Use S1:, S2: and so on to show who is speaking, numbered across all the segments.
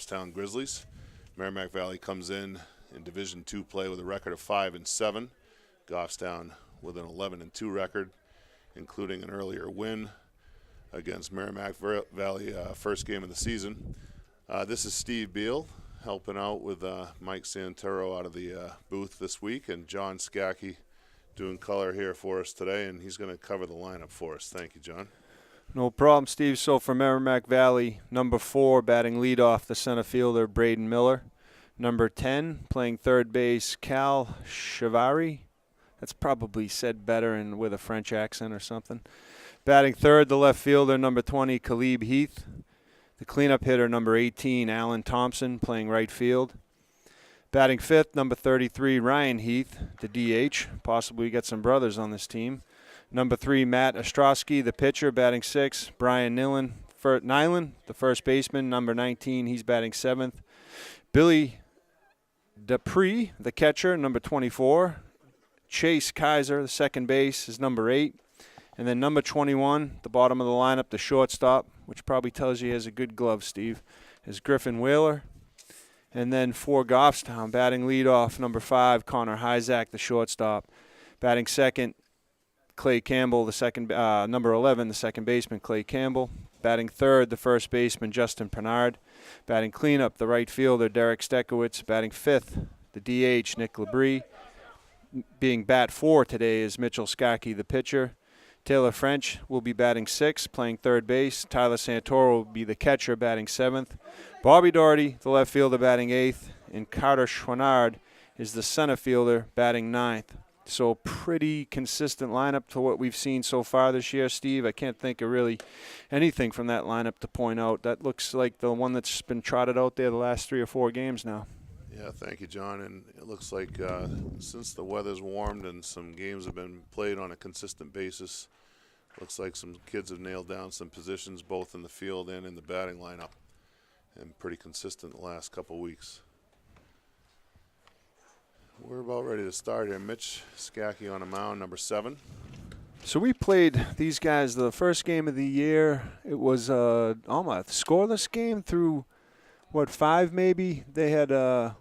S1: Goffstown Grizzlies. Merrimack Valley comes in Division II play with a record of 5-7. Goffstown with an 11-2 record, including an earlier win against Merrimack Valley, first game of the season. This is Steve Beal helping out with Mike Santoro out of the booth this week, and John Skacke doing color here for us today, and he's going to cover the lineup for us. Thank you, John.
S2: No problem, Steve. So for Merrimack Valley, number 4, batting leadoff, the center fielder, Braden Miller. Number 10, playing third base, Cal Chavari. That's probably said better and with a French accent or something. Batting third, the left fielder, number 20, Khalib Heath. The cleanup hitter, number 18, Alan Thompson, playing right field. Batting fifth, number 33, Ryan Heath, the DH. Possibly get some brothers on this team. Number 3, Matt Ostrowski, the pitcher, batting sixth. Brian Nyland, the first baseman, number 19, he's batting seventh. Billy Dupree, the catcher, number 24. Chase Kaiser, the second base, is number 8. And then number 21, the bottom of the lineup, the shortstop, which probably tells you he has a good glove, Steve, is Griffin Whaler. And then for Goffstown, batting leadoff, number 5, Connor Hyzak, the shortstop. Batting second, Clay Campbell, the second, number 11, the second baseman, Clay Campbell. Batting third, the first baseman, Justin Pinard. Batting cleanup, the right fielder, Derek Stekowitz. Batting fifth, the DH, Nick Labrie. Being bat 4 today is Mitchell Skacke, the pitcher. Taylor French will be batting sixth, playing third base. Tyler Santoro will be the catcher, batting seventh. Bobby Doherty, the left fielder, batting eighth. And Carter Schwanard is the center fielder, batting ninth. So pretty consistent lineup to what we've seen so far this year, Steve. I can't think of really anything from that lineup to point out. That looks like the one that's been trotted out there the last 3 or 4 games now.
S1: Yeah, thank you, John. And it looks like since the weather's warmed and some games have been played on a consistent basis, looks like some kids have nailed down some positions both in the field and in the batting lineup, and pretty consistent the last couple weeks. We're about ready to start here. Mitch Skacke on a mound, number 7.
S2: So we played these guys the first game of the year. It was almost a scoreless game through, 5 maybe? They had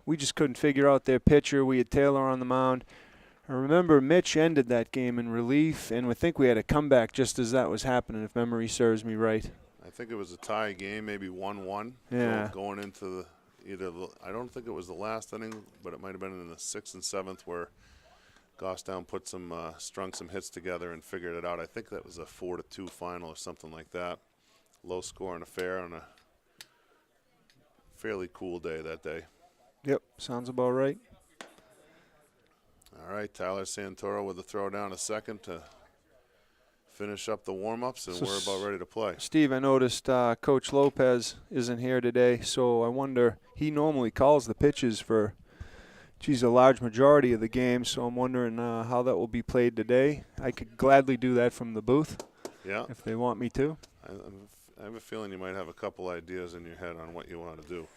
S2: we just couldn't figure out their pitcher. We had Taylor on the mound. I remember Mitch ended that game in relief, and I think we had a comeback just as that was happening, if memory serves me right.
S1: I think it was a tie game, maybe 1-1.
S2: Yeah.
S1: Going into I don't think it was the last inning, but it might have been in the 6th and 7th where Goffstown put strung some hits together and figured it out. I think that was a 4-2 final or something like that. Low scoring affair on a fairly cool day that day.
S2: Yep, sounds about right.
S1: All right, Tyler Santoro with a throw down a second to finish up the warm-ups, and we're about ready to play.
S2: Steve, I noticed Coach Lopez isn't here today, so I wonder, he normally calls the pitches for, a large majority of the game, so I'm wondering how that will be played today. I could gladly do that from the booth, if they want me to.
S1: I have a feeling you might have a couple ideas in your head on what you want to do.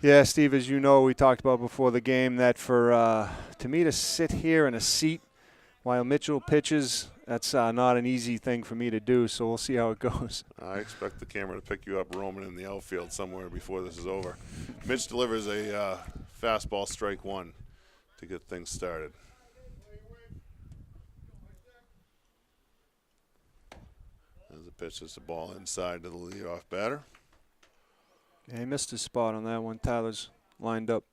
S2: Yeah, Steve, as you know, we talked about before the game that for to me to sit here in a seat while Mitchell pitches, that's not an easy thing for me to do, so we'll see how it goes.
S1: I expect the camera to pick you up roaming in the outfield somewhere before this is over. Mitch delivers a fastball, strike 1 to get things started. As the pitch is the ball inside to the leadoff batter.
S2: Yeah, he missed his spot on that one. Tyler's lined up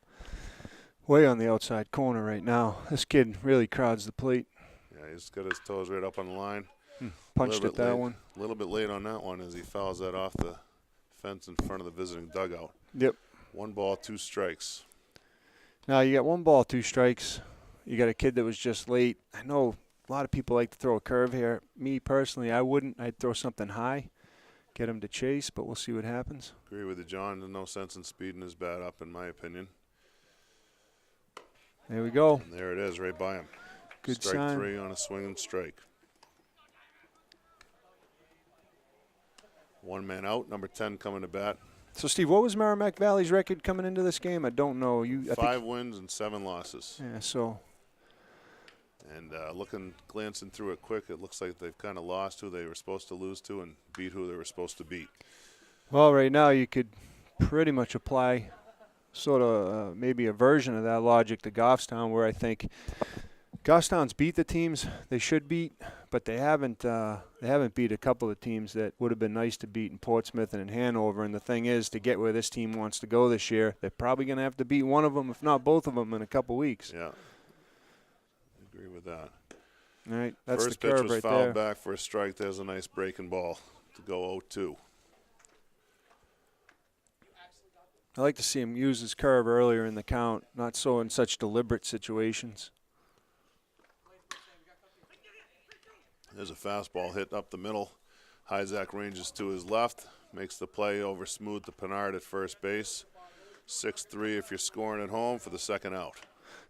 S2: way on the outside corner right now. This kid really crowds the plate.
S1: Yeah, he's got his toes right up on the line.
S2: Punched at that one.
S1: A little bit late on that one as he fouls that off the fence in front of the visiting dugout.
S2: Yep.
S1: 1 ball, 2 strikes.
S2: Now you got 1 ball, 2 strikes. You got a kid that was just late. I know a lot of people like to throw a curve here. Me personally, I wouldn't. I'd throw something high, get him to chase, but we'll see what happens.
S1: Agree with you, John. There's no sense in speeding his bat up, in my opinion.
S2: There we go.
S1: And there it is, right by him.
S2: Good
S1: strike
S2: sign.
S1: 3 on a swinging strike. 1 man out, number 10 coming to bat.
S2: So, Steve, what was Merrimack Valley's record coming into this game? I don't know. I
S1: 5 wins and 7 losses.
S2: Yeah, so.
S1: And glancing through it quick, it looks like they've kind of lost who they were supposed to lose to and beat who they were supposed to beat.
S2: Well, right now you could pretty much apply sort of maybe a version of that logic to Goffstown, where I think Goffstown's beat the teams they should beat, but they haven't beat a couple of teams that would have been nice to beat in Portsmouth and in Hanover. And the thing is, to get where this team wants to go this year, they're probably going to have to beat one of them, if not both of them, in a couple weeks.
S1: Yeah, I agree with that.
S2: All right, that's
S1: First
S2: the
S1: pitch
S2: curve
S1: was
S2: right
S1: fouled
S2: there.
S1: back for a strike. There's a nice breaking ball to go 0-2.
S2: I like to see him use his curve earlier in the count, not so in such deliberate situations.
S1: There's a fastball hit up the middle. Hyzak ranges to his left, makes the play over smooth to Pinard at first base. 6-3 if you're scoring at home for the second out.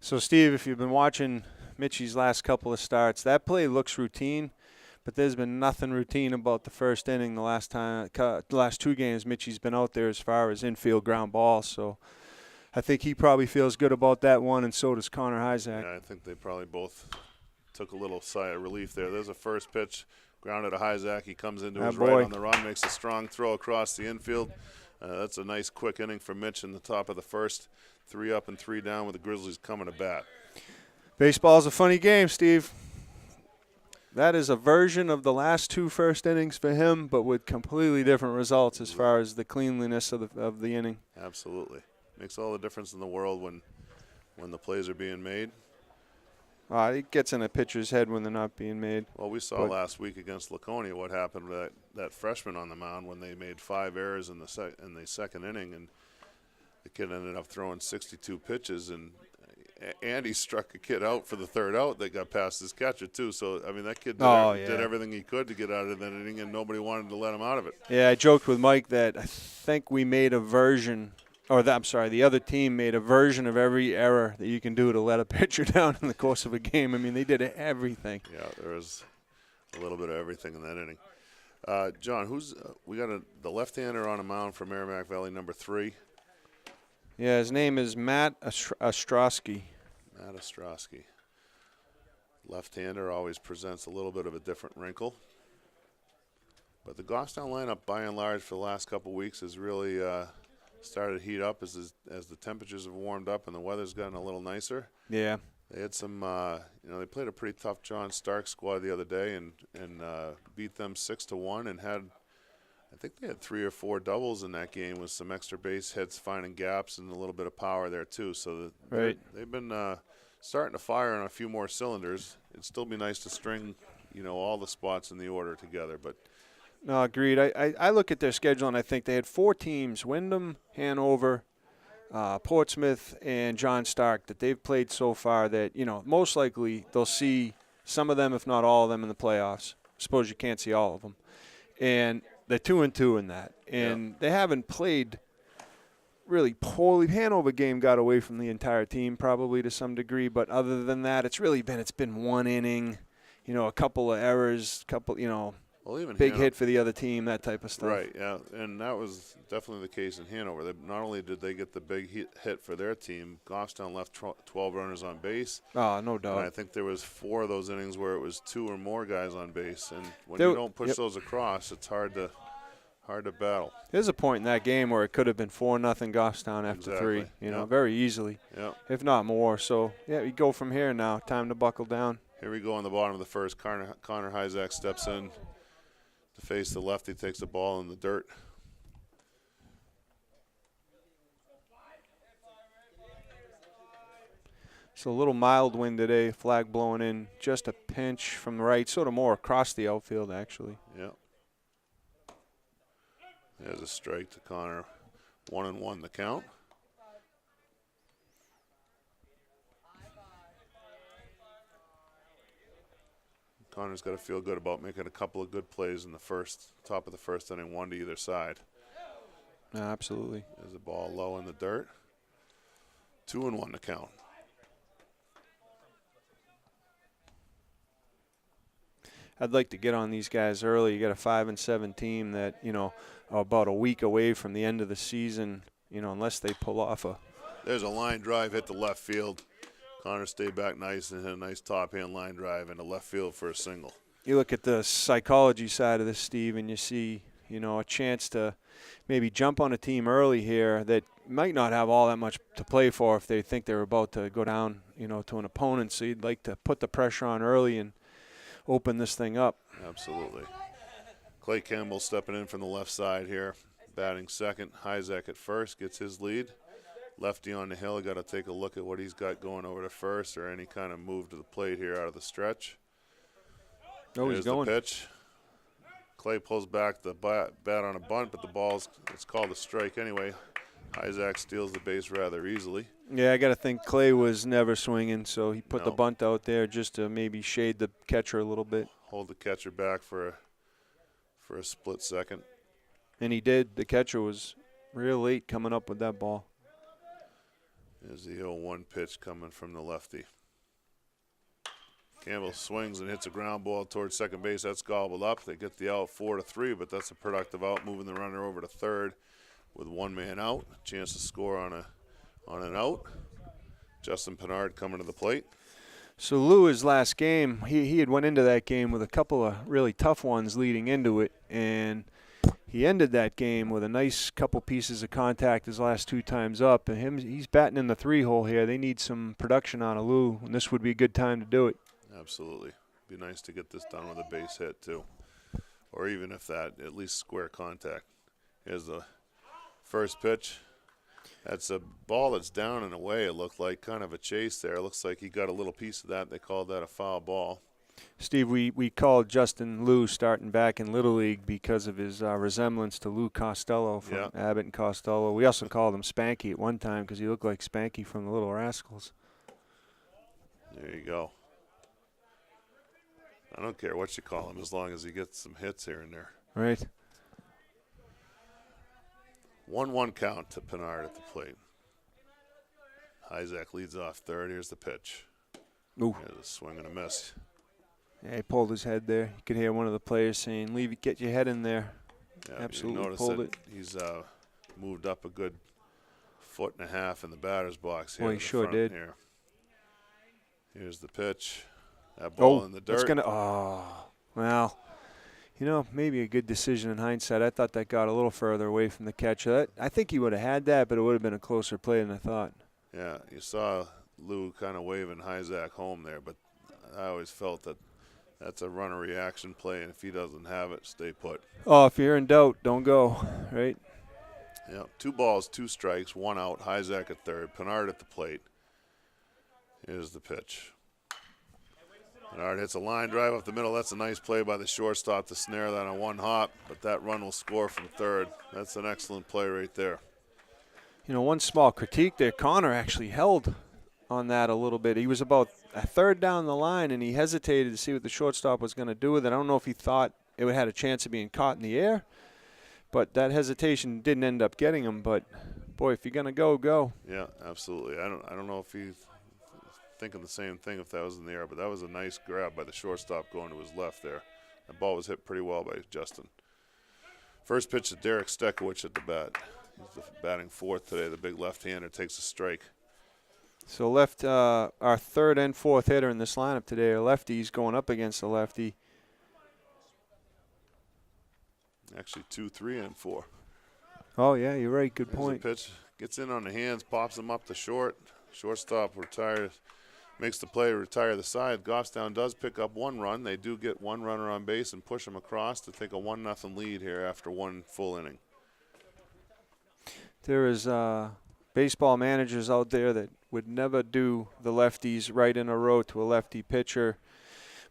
S2: So, Steve, if you've been watching Mitchie's last couple of starts, that play looks routine, but there's been nothing routine about the first inning the last two games Mitchie's been out there as far as infield ground balls. So I think he probably feels good about that one, and so does Connor Hyzak.
S1: Yeah, I think they probably both took a little sigh of relief there. There's a first pitch, grounded to Hyzak. He comes into his right on the run, makes a strong throw across the infield. That's a nice quick inning for Mitch in the top of the first. 3 up and 3 down with the Grizzlies coming to bat.
S2: Baseball's a funny game, Steve. That is a version of the last 2 first innings for him, but with completely different results as far as the cleanliness of the inning.
S1: Absolutely. Makes all the difference in the world when the plays are being made.
S2: It gets in a pitcher's head when they're not being made.
S1: Well, we saw last week against Laconia what happened to that freshman on the mound when they made 5 errors in the second inning, and the kid ended up throwing 62 pitches, and Andy struck a kid out for the third out that got past his catcher too. So I mean, that kid did everything he could to get out of that inning, and nobody wanted to let him out of it.
S2: Yeah, I joked with Mike that I think we made a version. The other team made a version of every error that you can do to let a pitcher down in the course of a game. I mean, they did everything.
S1: Yeah, there was a little bit of everything in that inning. John, we got the left-hander on a mound for Merrimack Valley, number 3.
S2: Yeah, his name is Matt Ostrowski.
S1: Matt Ostrowski. Left-hander always presents a little bit of a different wrinkle. But the Goffstown lineup, by and large, for the last couple weeks has really started to heat up as the temperatures have warmed up and the weather's gotten a little nicer.
S2: Yeah.
S1: They had some, they played a pretty tough John Stark squad the other day and beat them 6-1 and I think they had 3 or 4 doubles in that game with some extra base hits, finding gaps and a little bit of power there too. So they've been starting to fire on a few more cylinders. It'd still be nice to string, all the spots in the order together, but.
S2: No, agreed. I look at their schedule and I think they had 4 teams, Wyndham, Hanover, Portsmouth, and John Stark, that they've played so far that, most likely they'll see some of them, if not all of them, in the playoffs. I suppose you can't see all of them. And they're 2-2 in that. And they haven't played really poorly. Hanover game got away from the entire team probably to some degree, but other than that, it's been 1 inning, a couple of errors,
S1: Well, even
S2: big hit for the other team, that type of stuff.
S1: Right, yeah, and that was definitely the case in Hanover. Not only did they get the big hit for their team, Goffstown left 12 runners on base.
S2: Oh, no doubt.
S1: And I think there was 4 of those innings where it was 2 or more guys on base, and when you don't push those across, it's hard to battle.
S2: There's a point in that game where it could have been 4-0 Goffstown after 3, very easily, if not more. So, we go from here now. Time to buckle down.
S1: Here we go on the bottom of the first. Connor Hyzak steps in to face the lefty, takes the ball in the dirt.
S2: So a little mild wind today, flag blowing in, just a pinch from the right, sort of more across the outfield actually.
S1: Yep. There's a strike to Connor. 1-1 the count. Connor's got to feel good about making a couple of good plays in the top of the first inning, 1 to either side.
S2: Absolutely.
S1: There's a ball low in the dirt. 2-1 the count.
S2: I'd like to get on these guys early. You got a 5-7 team that, are about a week away from the end of the season, unless they pull off a.
S1: There's a line drive hit to left field. Connor stayed back nice and hit a nice top-hand line drive into left field for a single.
S2: You look at the psychology side of this, Steve, and you see, you know, a chance to maybe jump on a team early here that might not have all that much to play for if they think they're about to go down, you know, to an opponent. So you'd like to put the pressure on early and open this thing up.
S1: Absolutely. Clay Campbell stepping in from the left side here, batting second. Hyzak at first gets his lead. Lefty on the hill, got to take a look at what he's got going over to first or any kind of move to the plate here out of the stretch.
S2: Oh, he's going.
S1: The pitch. Clay pulls back the bat on a bunt, but the ball's, it's called a strike anyway. Hyzak steals the base rather easily.
S2: Yeah, I got to think Clay was never swinging, so he put the bunt out there just to maybe shade the catcher a little bit.
S1: Hold the catcher back for a split second.
S2: And he did. The catcher was real late coming up with that ball.
S1: There's the 0-1 pitch coming from the lefty. Campbell swings and hits a ground ball towards second base. That's gobbled up. They get the out 4-3, but that's a productive out, moving the runner over to third with one man out. A chance to score on an out. Justin Pinard coming to the plate.
S2: So Lou, his last game, he had went into that game with a couple of really tough ones leading into it, and he ended that game with a nice couple pieces of contact his last two times up. And he's batting in the 3-hole here. They need some production out of Lou, and this would be a good time to do it.
S1: Absolutely. Be nice to get this done with a base hit, too. Or even if that, at least square contact. Here's the first pitch. That's a ball that's down and away. It looked like kind of a chase there. It looks like he got a little piece of that. They called that a foul ball.
S2: Steve, we called Justin Lou starting back in Little League because of his resemblance to Lou Costello from Abbott and Costello. We also called him Spanky at one time because he looked like Spanky from the Little Rascals.
S1: There you go. I don't care what you call him as long as he gets some hits here and there.
S2: Right.
S1: 1-1 count to Pinard at the plate. Hyzak leads off third. Here's the pitch.
S2: Ooh.
S1: There's a swing and a miss.
S2: Yeah, he pulled his head there. You could hear one of the players saying, "Leave it, get your head in there."
S1: Yeah,
S2: absolutely pulled it.
S1: He's moved up a good 1.5 feet in the batter's box here.
S2: Well, he sure did.
S1: Here. Here's the pitch. That ball in the dirt.
S2: Well, you know, maybe a good decision in hindsight. I thought that got a little further away from the catcher. I think he would have had that, but it would have been a closer play than I thought.
S1: Yeah, you saw Lou kind of waving Hyzak home there, but I always felt that that's a runner reaction play, and if he doesn't have it, stay put.
S2: Oh, if you're in doubt, don't go, right?
S1: Yeah, 2 balls, 2 strikes, 1 out. Hyzak at third. Pinard at the plate. Here's the pitch. Pinard hits a line drive up the middle. That's a nice play by the shortstop to snare that on one hop, but that run will score from third. That's an excellent play right there.
S2: You know, one small critique there, Connor actually held on that a little bit. He was about a third down the line, and he hesitated to see what the shortstop was going to do with it. I don't know if he thought it had a chance of being caught in the air, but that hesitation didn't end up getting him. But, boy, if you're going to go, go.
S1: Yeah, absolutely. I don't know if he's thinking the same thing if that was in the air, but that was a nice grab by the shortstop going to his left there. That ball was hit pretty well by Justin. First pitch to Derek Stekowicz at the bat. He's batting fourth today. The big left-hander takes a strike.
S2: So our third and fourth hitter in this lineup today are lefties going up against the lefty.
S1: Actually 2, 3, and 4.
S2: Oh, yeah, you're right. Good point.
S1: Pitch gets in on the hands, pops him up to short. Shortstop retires, makes the play to retire the side. Goffstown does pick up 1 run. They do get 1 runner on base and push him across to take a 1-0 lead here after 1 full inning.
S2: There is baseball managers out there that would never do the lefties right in a row to a lefty pitcher.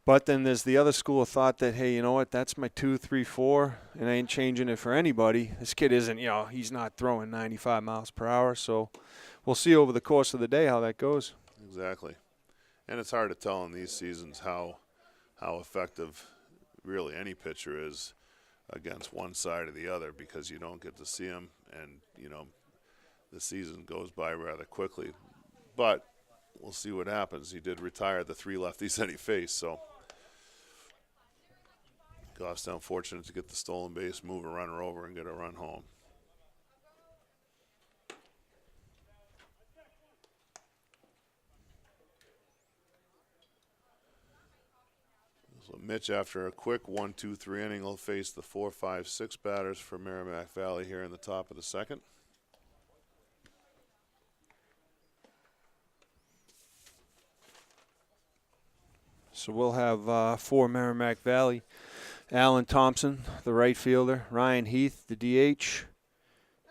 S2: But then there's the other school of thought that, hey, you know what, that's my 2, 3, 4, and I ain't changing it for anybody. This kid isn't, you know, he's not throwing 95 miles per hour. So we'll see over the course of the day how that goes.
S1: Exactly. And it's hard to tell in these seasons how effective really any pitcher is against one side or the other because you don't get to see them, and, you know, the season goes by rather quickly. But we'll see what happens. He did retire the 3 lefties that he faced, so Goffstown fortunate to get the stolen base, move a runner over, and get a run home. So Mitch, after a quick 1-2-3 inning, will face the 4, 5, 6 batters for Merrimack Valley here in the top of the second.
S2: So we'll have for Merrimack Valley, Alan Thompson, the right fielder, Ryan Heath, the DH,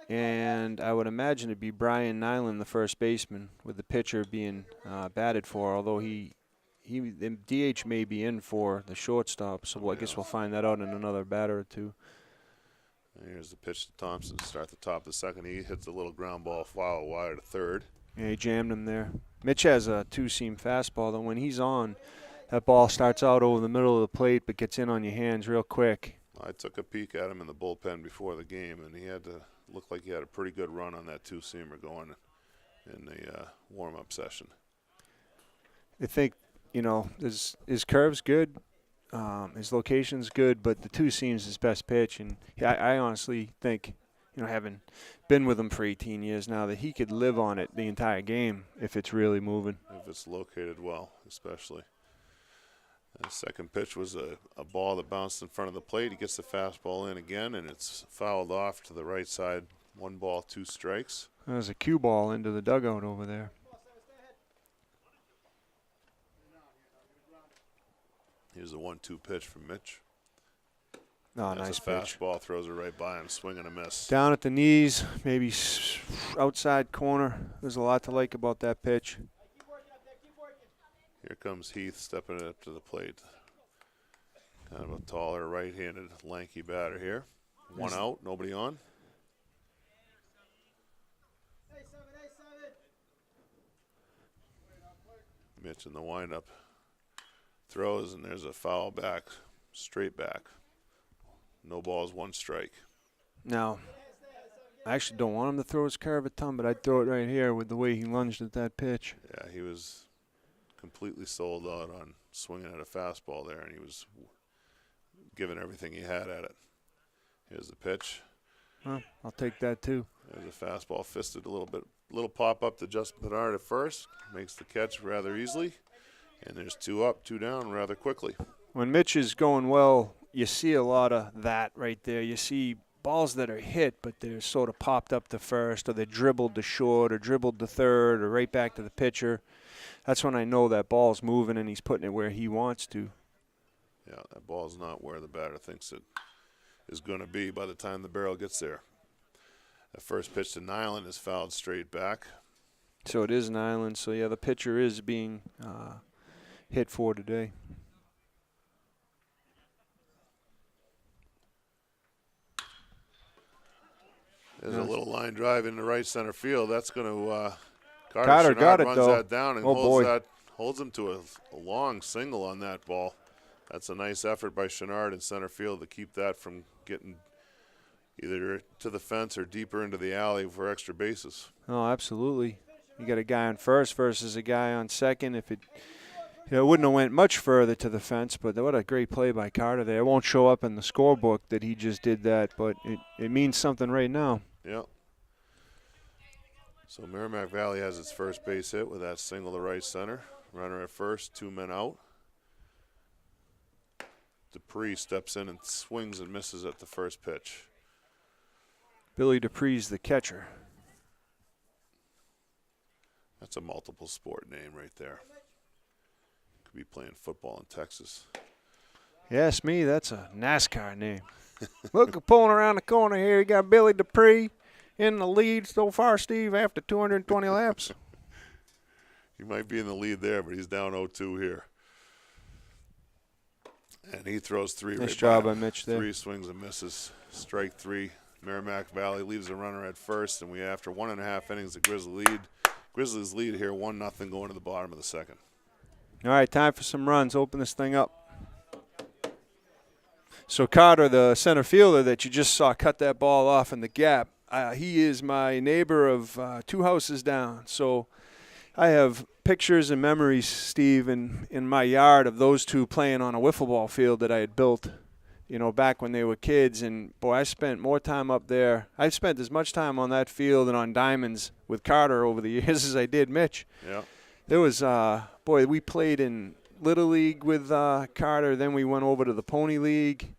S2: and I would imagine it'd be Brian Nyland, the first baseman, with the pitcher being batted for, although the DH may be in for the shortstop, so I guess we'll find that out in another batter or two.
S1: And here's the pitch to Thompson to start the top of the second. He hits a little ground ball foul wide to third.
S2: Yeah, he jammed him there. Mitch has a two-seam fastball, though when he's on, that ball starts out over the middle of the plate but gets in on your hands real quick.
S1: I took a peek at him in the bullpen before the game, and he had to look like he had a pretty good run on that two-seamer going in the warm-up session.
S2: I think, his curve's good, his location's good, but the two-seam's his best pitch. And I honestly think, having been with him for 18 years now, that he could live on it the entire game if it's really moving.
S1: If it's located well, especially. The second pitch was a ball that bounced in front of the plate. He gets the fastball in again, and it's fouled off to the right side. 1 ball, 2 strikes.
S2: There's a cue ball into the dugout over there.
S1: Here's a 1-2 pitch from Mitch.
S2: Oh,
S1: That's
S2: nice
S1: a
S2: pitch.
S1: fastball, throws it right by him, swing and a miss.
S2: Down at the knees, maybe outside corner. There's a lot to like about that pitch.
S1: Here comes Heath stepping up to the plate. Kind of a taller, right-handed, lanky batter here. 1 out, nobody on. Mitch in the windup throws, and there's a foul back, straight back. No balls, 1 strike.
S2: Now, I actually don't want him to throw his curve a ton, but I'd throw it right here with the way he lunged at that pitch.
S1: Yeah, he was completely sold out on swinging at a fastball there, and he was giving everything he had at it. Here's the pitch.
S2: Well, I'll take that too.
S1: There's a fastball fisted a little pop up to Justin Pinard at first. Makes the catch rather easily. And there's 2 up, 2 down rather quickly.
S2: When Mitch is going well, you see a lot of that right there. You see balls that are hit, but they're sort of popped up to first, or they dribbled to short, or dribbled to third, or right back to the pitcher. That's when I know that ball's moving and he's putting it where he wants to.
S1: Yeah, that ball's not where the batter thinks it is going to be by the time the barrel gets there. The first pitch to Nyland is fouled straight back.
S2: So it is an island. So, yeah, the pitcher is being hit for today.
S1: There's a little line drive into right center field. That's going to
S2: Carter got it,
S1: runs
S2: though.
S1: that down and holds him to a long single on that ball. That's a nice effort by Chenard in center field to keep that from getting either to the fence or deeper into the alley for extra bases.
S2: Oh, absolutely. You got a guy on first versus a guy on second. If it wouldn't have went much further to the fence, but what a great play by Carter there. It won't show up in the scorebook that he just did that, but it means something right now.
S1: Yep. So Merrimack Valley has its first base hit with that single to right center. Runner at first, 2 men out. Dupree steps in and swings and misses at the first pitch.
S2: Billy Dupree's the catcher.
S1: That's a multiple sport name right there. Could be playing football in Texas.
S2: Yes, me, that's a NASCAR name. Look, pulling around the corner here, you got Billy Dupree in the lead so far, Steve, after 220 laps.
S1: He might be in the lead there, but he's down 0-2 here. And he throws 3
S2: nice
S1: right
S2: job
S1: by
S2: by Mitch there.
S1: 3 swings and misses. Strike 3. Merrimack Valley leaves the runner at first, and after 1.5 innings, the Grizzlies lead here 1-0 going to the bottom of the second.
S2: All right, time for some runs. Open this thing up. So Carter, the center fielder that you just saw cut that ball off in the gap, he is my neighbor of 2 houses down. So I have pictures and memories, Steve, in my yard of those 2 playing on a wiffle ball field that I had built, back when they were kids. And, boy, I spent more time up there. I've spent as much time on that field and on diamonds with Carter over the years as I did Mitch.
S1: Yeah.
S2: There was, we played in Little League with Carter. Then we went over to the Pony League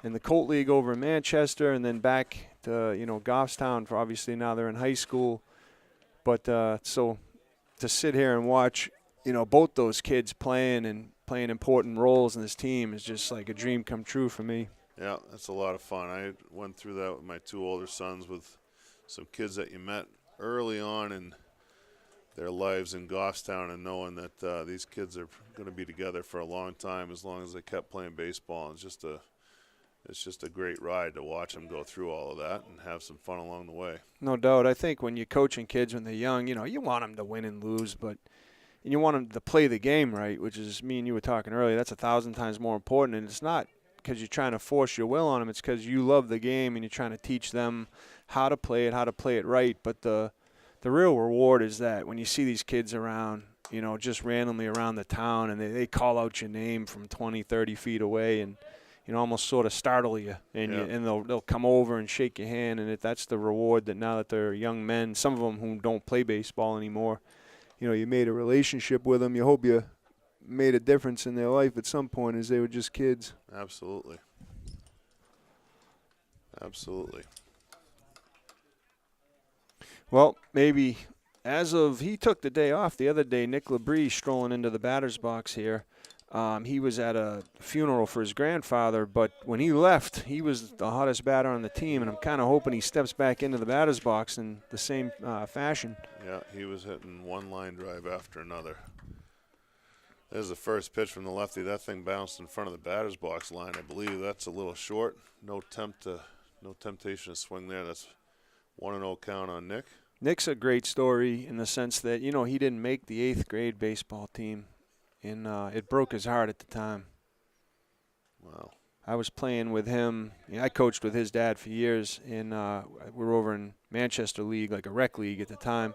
S2: and the Colt League over in Manchester, and then back to, Goffstown for obviously now they're in high school. But so to sit here and watch, both those kids playing important roles in this team is just like a dream come true for me.
S1: Yeah, that's a lot of fun. I went through that with my 2 older sons, with some kids that you met early on in their lives in Goffstown, and knowing that these kids are going to be together for a long time as long as they kept playing baseball. It's just a great ride to watch them go through all of that and have some fun along the way.
S2: No doubt. I think when you're coaching kids when they're young, you want them to win and lose, and you want them to play the game right, which is me and you were talking earlier. That's 1,000 times more important, and it's not because you're trying to force your will on them. It's because you love the game and you're trying to teach them how to play it right. But the real reward is that when you see these kids around, just randomly around the town, and they call out your name from 20, 30 feet away and, almost sort of startle you, and they'll come over and shake your hand, and that's the reward that now that they're young men, some of them who don't play baseball anymore, you made a relationship with them. You hope you made a difference in their life at some point as they were just kids.
S1: Absolutely. Absolutely.
S2: Well, maybe he took the day off the other day, Nick Labrie strolling into the batter's box here. He was at a funeral for his grandfather, but when he left, he was the hottest batter on the team, and I'm kind of hoping he steps back into the batter's box in the same fashion.
S1: Yeah, he was hitting one line drive after another. There's the first pitch from the lefty. That thing bounced in front of the batter's box line. I believe that's a little short. No temptation to swing there. That's 1-0 count on Nick.
S2: Nick's a great story in the sense that, he didn't make the 8th grade baseball team, and it broke his heart at the time.
S1: Wow.
S2: I was playing with him. I coached with his dad for years, and we were over in Manchester League, like a rec league at the time,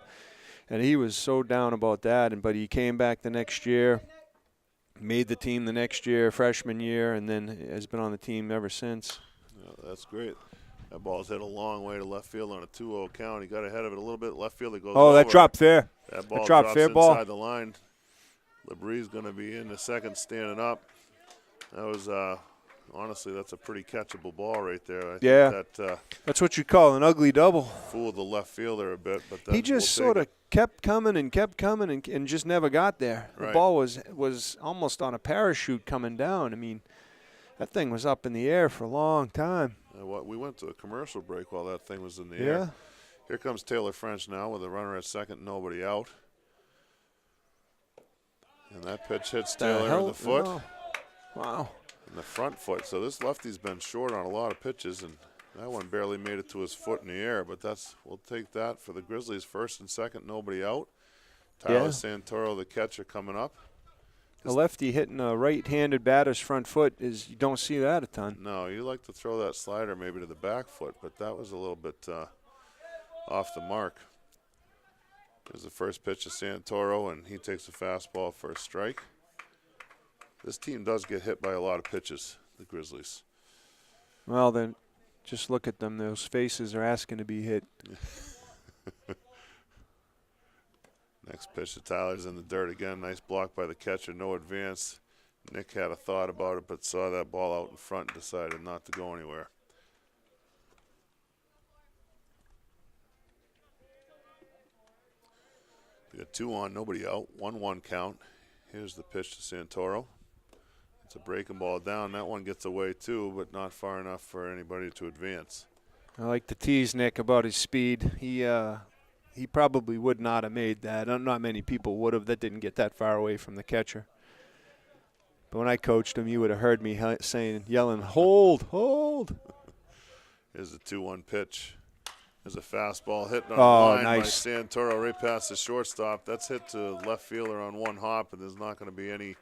S2: and he was so down about that. But he came back the next year, made the team the next year, freshman year, and then has been on the team ever since.
S1: Yeah, that's great. That ball's hit a long way to left field on a 2-0 count. He got ahead of it a little bit. Left field, it goes over.
S2: That dropped fair.
S1: That ball
S2: dropped
S1: drops
S2: fair
S1: inside
S2: ball.
S1: the line. Labrie's going to be in the second standing up. That was, honestly, that's a pretty catchable ball right there. I think
S2: that's what you call an ugly double.
S1: Fooled the left fielder a bit. But
S2: he just sort of kept coming and just never got there.
S1: Right.
S2: The ball was almost on a parachute coming down. I mean, that thing was up in the air for a long time.
S1: We went to a commercial break while that thing was in the air. Here comes Taylor French now with a runner at second, nobody out. And that pitch hits Taylor in the foot.
S2: Wow.
S1: In the front foot. So this lefty's been short on a lot of pitches, and that one barely made it to his foot in the air. But we'll take that for the Grizzlies. First and second, nobody out. Tyler Santoro, the catcher, coming up.
S2: A lefty hitting a right-handed batter's front foot you don't see that a ton.
S1: No, you like to throw that slider maybe to the back foot, but that was a little bit off the mark. There's the first pitch to Santoro, and he takes a fastball for a strike. This team does get hit by a lot of pitches, the Grizzlies.
S2: Well, then just look at them. Those faces are asking to be hit.
S1: Next pitch to Tyler's in the dirt again. Nice block by the catcher. No advance. Nick had a thought about it, but saw that ball out in front and decided not to go anywhere. We got 2 on, nobody out. 1-1 count. Here's the pitch to Santoro. It's a breaking ball down. That one gets away too, but not far enough for anybody to advance.
S2: I like to tease Nick about his speed. He probably would not have made that. Not many people would have. That didn't get that far away from the catcher. But when I coached him, you would have heard me yelling, "Hold, hold."
S1: Here's the 2-1 pitch. There's a fastball hit on the line by Santoro right past the shortstop. That's hit to left fielder on one hop, and there's not going to be any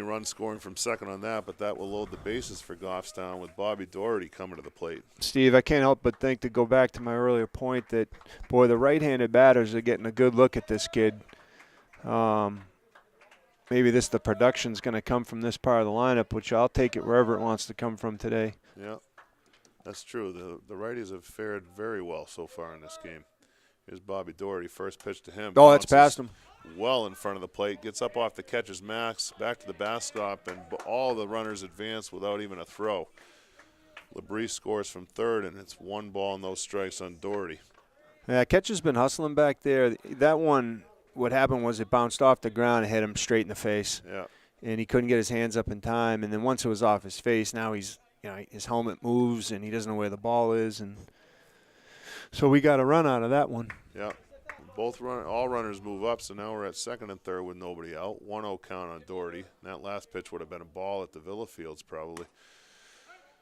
S1: run scoring from second on that, but that will load the bases for Goffstown with Bobby Doherty coming to the plate.
S2: Steve, I can't help but think, to go back to my earlier point, that, boy, the right-handed batters are getting a good look at this kid. Maybe the production's going to come from this part of the lineup, which I'll take it wherever it wants to come from today.
S1: Yeah, that's true. The righties have fared very well so far in this game. Here's Bobby Doherty, first pitch to him.
S2: Oh, that's past him.
S1: well in front of the plate, gets up off the catcher's max, back to the backstop, and all the runners advance without even a throw. Labrie scores from third, and it's 1 ball, no strikes on Doherty.
S2: Yeah, catcher's been hustling back there. That one, what happened was it bounced off the ground and hit him straight in the face.
S1: Yeah.
S2: And he couldn't get his hands up in time. And then once it was off his face, now his helmet moves and he doesn't know where the ball is. And so we got a run out of that one.
S1: Yeah. All runners move up, so now we're at second and third with nobody out. 1-0 count on Doherty. And that last pitch would have been a ball at the Villa Fields probably.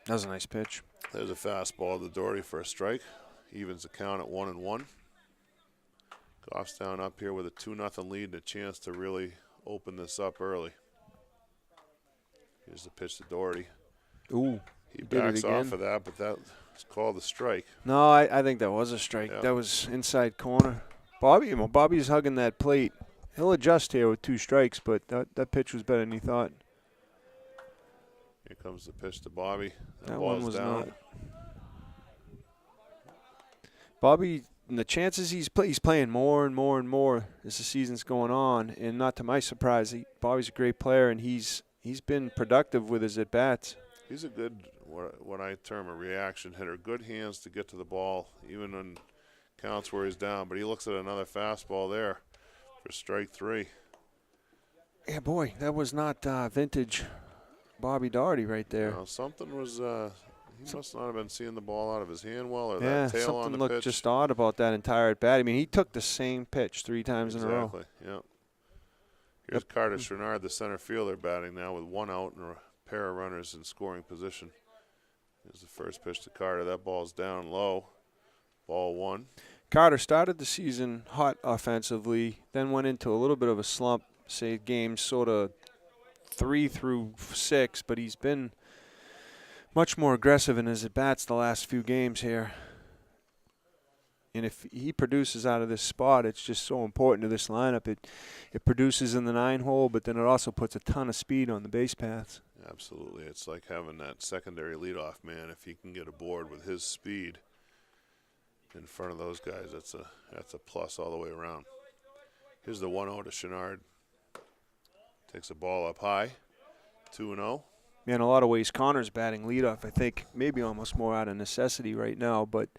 S2: That was a nice pitch.
S1: There's a fastball to Doherty for a strike. Evens the count at 1-1. Goffstown up here with a 2-0 lead and a chance to really open this up early. Here's the pitch to Doherty.
S2: Ooh.
S1: He backs off of that, but that's called a strike.
S2: No, I think that was a strike.
S1: Yeah.
S2: That was inside corner. Bobby's hugging that plate. He'll adjust here with 2 strikes, but that pitch was better than he thought.
S1: Here comes the pitch to Bobby.
S2: That one was
S1: down.
S2: not. Bobby, and the chances he's playing more and more and more as the season's going on, and not to my surprise, Bobby's a great player, and he's been productive with his at-bats.
S1: He's a good, what I term a reaction hitter. Good hands to get to the ball, even on counts where he's down. But he looks at another fastball there for strike 3.
S2: Yeah, boy, that was not vintage Bobby Doherty right there.
S1: No, something was, he must not have been seeing the ball out of his hand well, or
S2: yeah,
S1: that tail on the
S2: something looked
S1: pitch.
S2: just odd about that entire at-bat. I mean, he took the same pitch 3 times in a row.
S1: Exactly, yeah. Here's Carter Pinard, the center fielder, batting now with 1 out and a pair of runners in scoring position. Here's the first pitch to Carter. That ball's down low. Ball 1.
S2: Carter started the season hot offensively, then went into a little bit of a slump, say games sort of 3 through 6, but he's been much more aggressive in his at-bats the last few games here. And if he produces out of this spot, it's just so important to this lineup. It produces in the 9-hole, but then it also puts a ton of speed on the base paths.
S1: Absolutely. It's like having that secondary leadoff man. If he can get aboard with his speed in front of those guys, that's a plus all the way around. Here's the 1-0 to Pinard. Takes a ball up high. 2-0.
S2: Yeah, in a lot of ways, Connor's batting leadoff, I think, maybe almost more out of necessity right now, but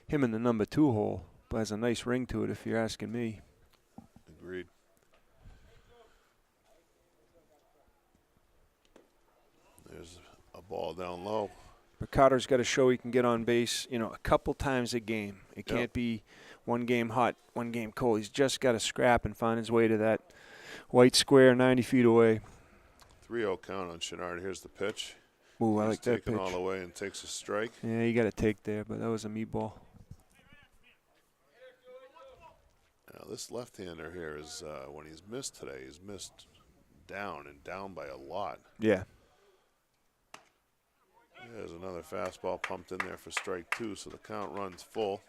S2: him in the number 2 hole has a nice ring to it, if you're asking me.
S1: Agreed. There's a ball down low.
S2: But Carter's got to show he can get on base, a couple times a game. It
S1: Yep.
S2: can't be one game hot, one game cold. He's just got to scrap and find his way to that white square 90 feet away.
S1: 3-0 count on Pinard. Here's the pitch.
S2: Ooh, I
S1: He's
S2: like that
S1: taken
S2: pitch.
S1: all the way and takes a strike.
S2: Yeah, you got to take there, but that was a meatball.
S1: Now this left-hander here is when he's missed today, he's missed down by a lot.
S2: Yeah.
S1: There's another fastball pumped in there for strike 2, so the count runs full.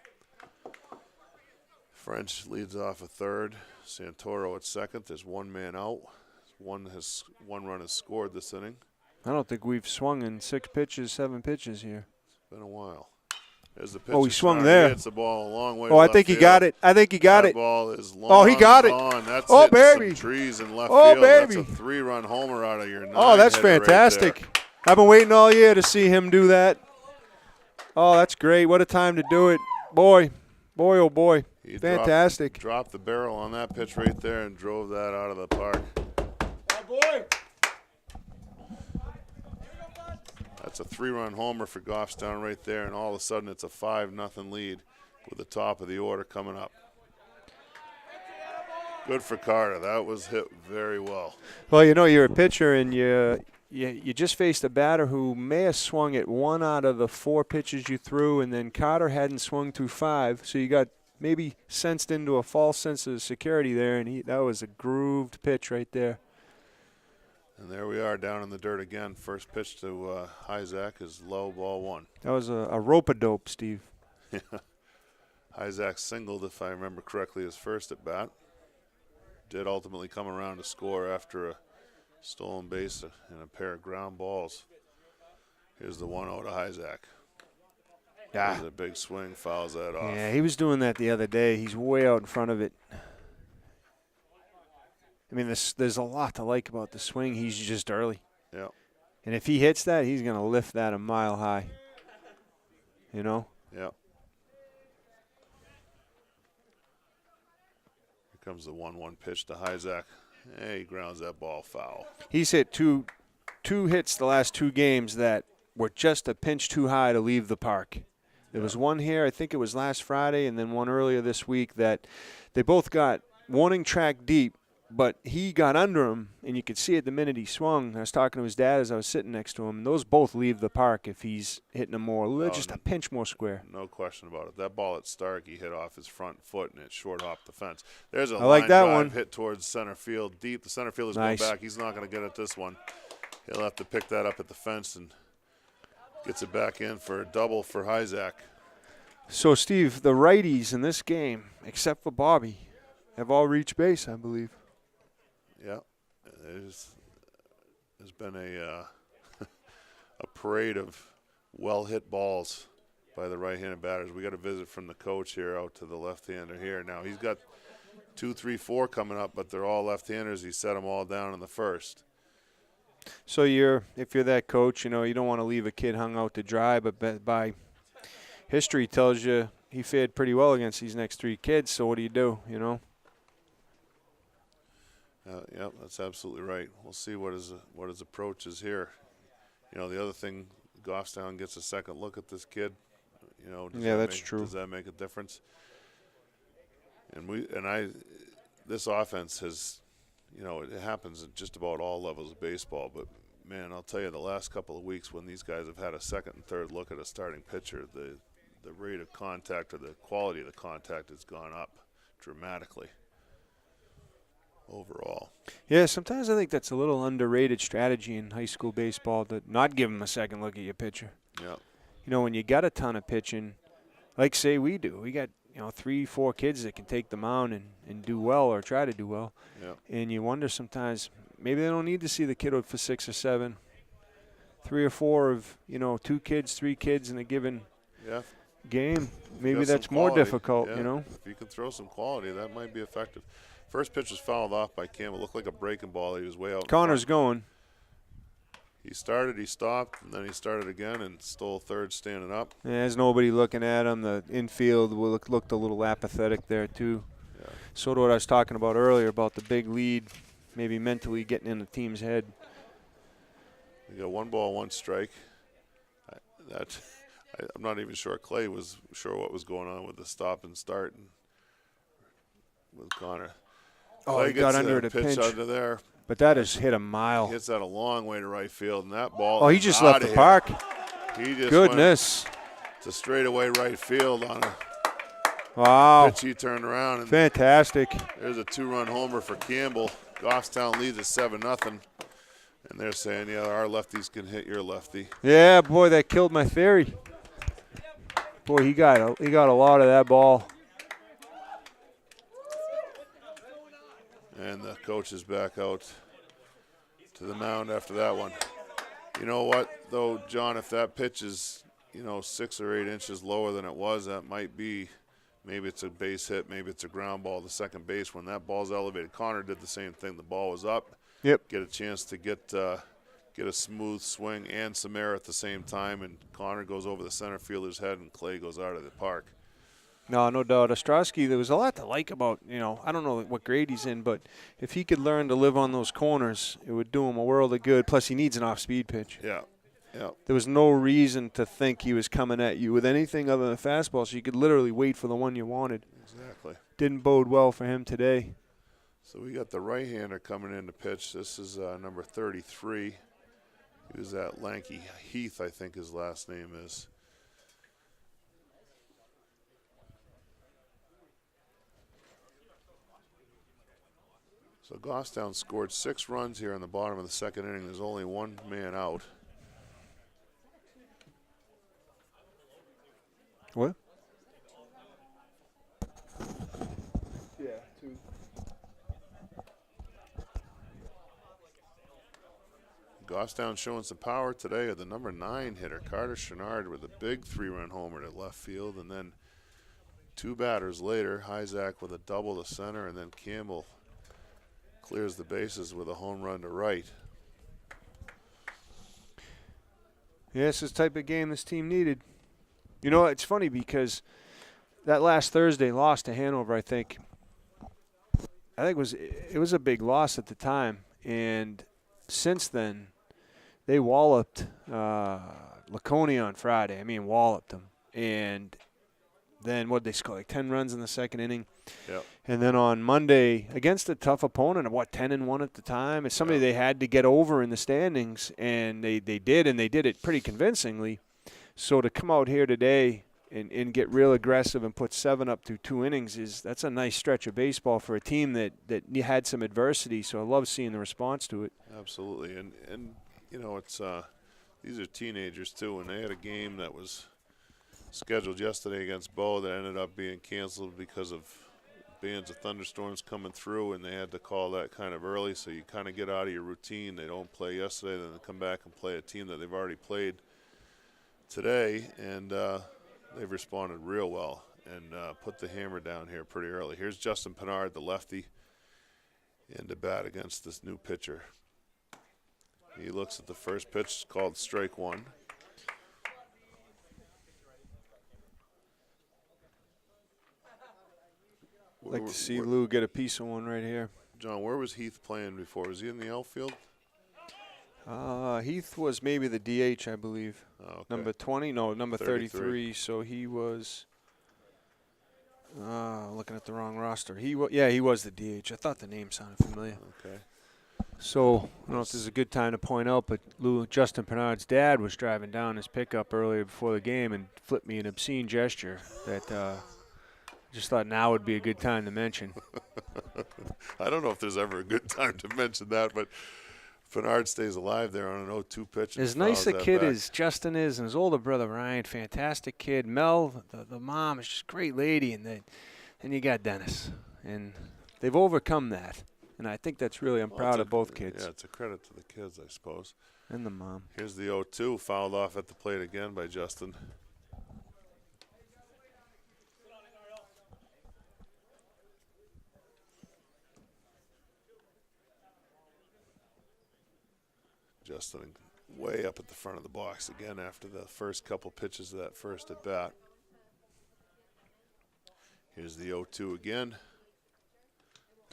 S1: French leads off a third. Santoro at second. There's 1 man out. One run has scored this inning.
S2: I don't think we've swung in 6 pitches, 7 pitches here.
S1: It's been a while. There's the pitch.
S2: Oh, he swung
S1: Pinard.
S2: there.
S1: He hits the ball a long way.
S2: Oh, I think he got it. I think he got
S1: that
S2: it.
S1: Ball is long.
S2: Oh, he got it.
S1: Gone. That's
S2: Oh,
S1: hitting
S2: baby.
S1: some trees in left
S2: Oh,
S1: field.
S2: baby.
S1: That's a 3-run homer out of your 9.
S2: Oh, that's
S1: hitter
S2: fantastic.
S1: Right
S2: I've been waiting all year to see him do that. Oh, that's great. What a time to do it. Boy, oh boy.
S1: He
S2: Fantastic.
S1: Dropped the barrel on that pitch right there and drove that out of the park.
S2: Oh, boy.
S1: That's a 3-run homer for Goffstown right there, and all of a sudden it's a 5-0 lead with the top of the order coming up. Good for Carter. That was hit very well.
S2: Well, you're a pitcher, and you just faced a batter who may have swung at 1 out of the 4 pitches you threw, and then Carter hadn't swung through 5, so you got maybe sensed into a false sense of security there, and that was a grooved pitch right there.
S1: And there we are down in the dirt again. First pitch to Isaac is low, ball 1.
S2: That was a rope-a-dope, Steve.
S1: Isaac singled, if I remember correctly, his first at bat. Did ultimately come around to score after a stolen base and a pair of ground balls. Here's the 1-0 to Isaac.
S2: Yeah.
S1: There's a big swing, fouls that off.
S2: Yeah, he was doing that the other day. He's way out in front of it. mean, there's a lot to like about the swing. He's just early.
S1: Yeah.
S2: And if he hits that, he's going to lift that a mile high. You know?
S1: Yeah. Here comes the 1-1 pitch to Hyzak. Hey, he grounds that ball foul.
S2: He's hit two hits the last 2 games that were just a pinch too high to leave the park. There was one here, I think it was last Friday, and then one earlier this week that they both got warning track deep, but he got under him, and you could see it the minute he swung. I was talking to his dad as I was sitting next to him, and those both leave the park if he's hitting them more, just a pinch more square.
S1: No question about it. That ball at Starkey hit off his front foot, and it short hopped the fence. There's a line drive hit towards center field deep. The center fielder's going back. He's not going to get at this one. He'll have to pick that up at the fence and gets it back in for a double for Hyzak.
S2: So, Steve, the righties in this game, except for Bobby, have all reached base, I believe.
S1: Yeah. There's been a a parade of well-hit balls by the right-handed batters. We got a visit from the coach here out to the left-hander here. Now, he's got 2, 3, 4 coming up, but they're all left-handers. He set them all down in the first.
S2: So if you're that coach, you don't want to leave a kid hung out to dry, but by history tells you he fared pretty well against these next 3 kids. So what do?
S1: Yep, that's absolutely right. We'll see what his approach is here. The other thing, Goffstown gets a second look at this kid.
S2: That's true.
S1: Does that make a difference? This offense has. It happens at just about all levels of baseball, but, man, I'll tell you, the last couple of weeks when these guys have had a second and third look at a starting pitcher, the rate of contact or the quality of the contact has gone up dramatically overall.
S2: Yeah, sometimes I think that's a little underrated strategy in high school baseball to not give them a second look at your pitcher.
S1: Yeah.
S2: When you got a ton of pitching, like, say, we do, we got 3, 4 kids that can take the mound and do well or try to do well.
S1: Yeah.
S2: And you wonder sometimes maybe they don't need to see the kid for 6 or 7, 3 or 4 of 2 kids, 3 kids in a given game. Maybe that's more difficult.
S1: If you can throw some quality, that might be effective. First pitch was fouled off by Campbell. Looked like a breaking ball. He was way out.
S2: Connor's going.
S1: He started, he stopped, and then he started again and stole third standing up.
S2: Yeah, there's nobody looking at him. The infield looked a little apathetic there, too.
S1: Yeah.
S2: Sort of what I was talking about earlier about the big lead, maybe mentally getting in the team's head.
S1: We got 1 ball, 1 strike. I'm not even sure Clay was sure what was going on with the stop and start with Connor. Clay
S2: he got under it a pinch.
S1: Under there.
S2: But that has hit a mile.
S1: He hits that a long way to right field, and that ball.
S2: Oh, he just left the park.
S1: He just
S2: Goodness.
S1: It's a straightaway right field on a pitch he turned around. And
S2: fantastic.
S1: There's a 2-run homer for Campbell. Goffstown leads at 7-0. And they're saying, our lefties can hit your lefty.
S2: Yeah, boy, that killed my theory. Boy, he got a lot of that ball.
S1: And the coach is back out to the mound after that one. You know what, though, John, if that pitch is, 6 or 8 inches lower than it was, that might be, maybe it's a base hit, maybe it's a ground ball to second base. When that ball's elevated, Connor did the same thing. The ball was up.
S2: Yep.
S1: Get a chance to get a smooth swing and some air at the same time, and Connor goes over the center fielder's head, and Clay goes out of the park.
S2: No doubt. Ostrowski, there was a lot to like about, I don't know what grade he's in, but if he could learn to live on those corners, it would do him a world of good. Plus, he needs an off-speed pitch.
S1: Yeah.
S2: There was no reason to think he was coming at you with anything other than a fastball, so you could literally wait for the one you wanted.
S1: Exactly.
S2: Didn't bode well for him today.
S1: So we got the right-hander coming in to pitch. This is number 33. He was at Lanky Heath, I think his last name is. So Goffstown scored 6 runs here in the bottom of the second inning. There's only 1 man out.
S2: What? Yeah, 2.
S1: Goffstown showing some power today of the number 9 hitter, Carter Pinard, with a big 3-run homer to left field. And then 2 batters later, Hyzak with a double to center, and then Campbell Clears the bases with a home run to right.
S2: Yeah, it's the type of game this team needed. You know, it's funny because that last Thursday loss to Hanover, I think it was a big loss at the time, and since then they walloped Laconia on Friday. I mean, walloped them, and then what they score like 10 runs in the second inning.
S1: Yep.
S2: And then on Monday against a tough opponent of 10-1 at the time, it's somebody they had to get over in the standings, and they did, and they did it pretty convincingly. So to come out here today and get real aggressive and put 7 up through 2 innings that's a nice stretch of baseball for a team that had some adversity. So I love seeing the response to it.
S1: Absolutely, and you know, it's these are teenagers too, and they had a game that was scheduled yesterday against Bow that ended up being canceled because of bands of thunderstorms coming through, and they had to call that kind of early, so you kind of get out of your routine. They don't play yesterday, then they come back and play a team that they've already played today, and they've responded real well and put the hammer down here pretty early. Here's Justin Pinard, the lefty, in to bat against this new pitcher. He looks at the first pitch, called strike one.
S2: I'd like to see Lou get a piece of one right here.
S1: John, where was Heath playing before? Was he in the outfield?
S2: Heath was maybe the DH, I believe.
S1: Oh, okay.
S2: Number 20? No, number 33. So he was looking at the wrong roster. He was the DH. I thought the name sounded familiar.
S1: Okay.
S2: So I don't know if this is a good time to point out, but Justin Pinard's dad was driving down his pickup earlier before the game and flipped me an obscene gesture that just thought now would be a good time to mention.
S1: I don't know if there's ever a good time to mention that, but Pinard stays alive there on an 0-2 pitch.
S2: As nice a kid as Justin is, and his older brother Ryan, fantastic kid. Mel, the mom, is just a great lady, and then you got Dennis, and they've overcome that, and I think that's really I'm proud of both kids.
S1: Yeah, it's a credit to the kids, I suppose.
S2: And the mom.
S1: Here's the 0-2, fouled off at the plate again by Justin. Justin way up at the front of the box again after the first couple pitches of that first at bat. Here's the 0-2 again.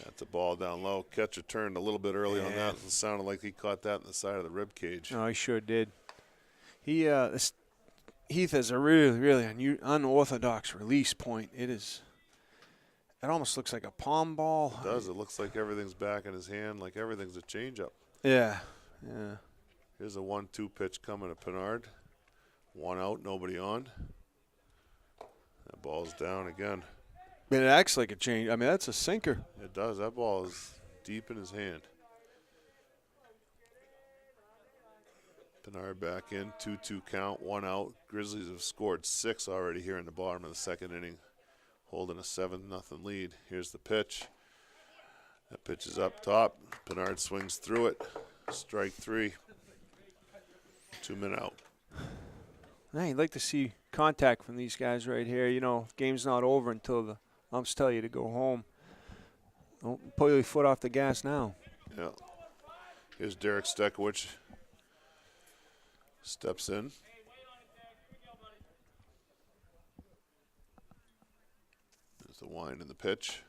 S1: That's a ball down low. Catcher turned a little bit early on that. It sounded like he caught that in the side of the rib cage.
S2: Oh, he sure did. Heath has a really, really unorthodox release point. It almost looks like a palm ball.
S1: It does. It looks like everything's back in his hand, like everything's a changeup.
S2: Yeah.
S1: Here's a 1-2 pitch coming to Pinard. 1 out, nobody on. That ball's down again.
S2: But it acts like a change. I mean, that's a sinker.
S1: It does. That ball is deep in his hand. Pinard back in, 2-2 count, 1 out. Grizzlies have scored 6 already here in the bottom of the second inning, holding a 7-0 lead. Here's the pitch. That pitch is up top. Pinard swings through it. Strike 3. 2-men out.
S2: Hey, you'd like to see contact from these guys right here. You know, game's not over until the umps tell you to go home. Don't pull your foot off the gas now.
S1: Yeah. Here's Derek Stekowicz. Steps in. There's the wind in the pitch.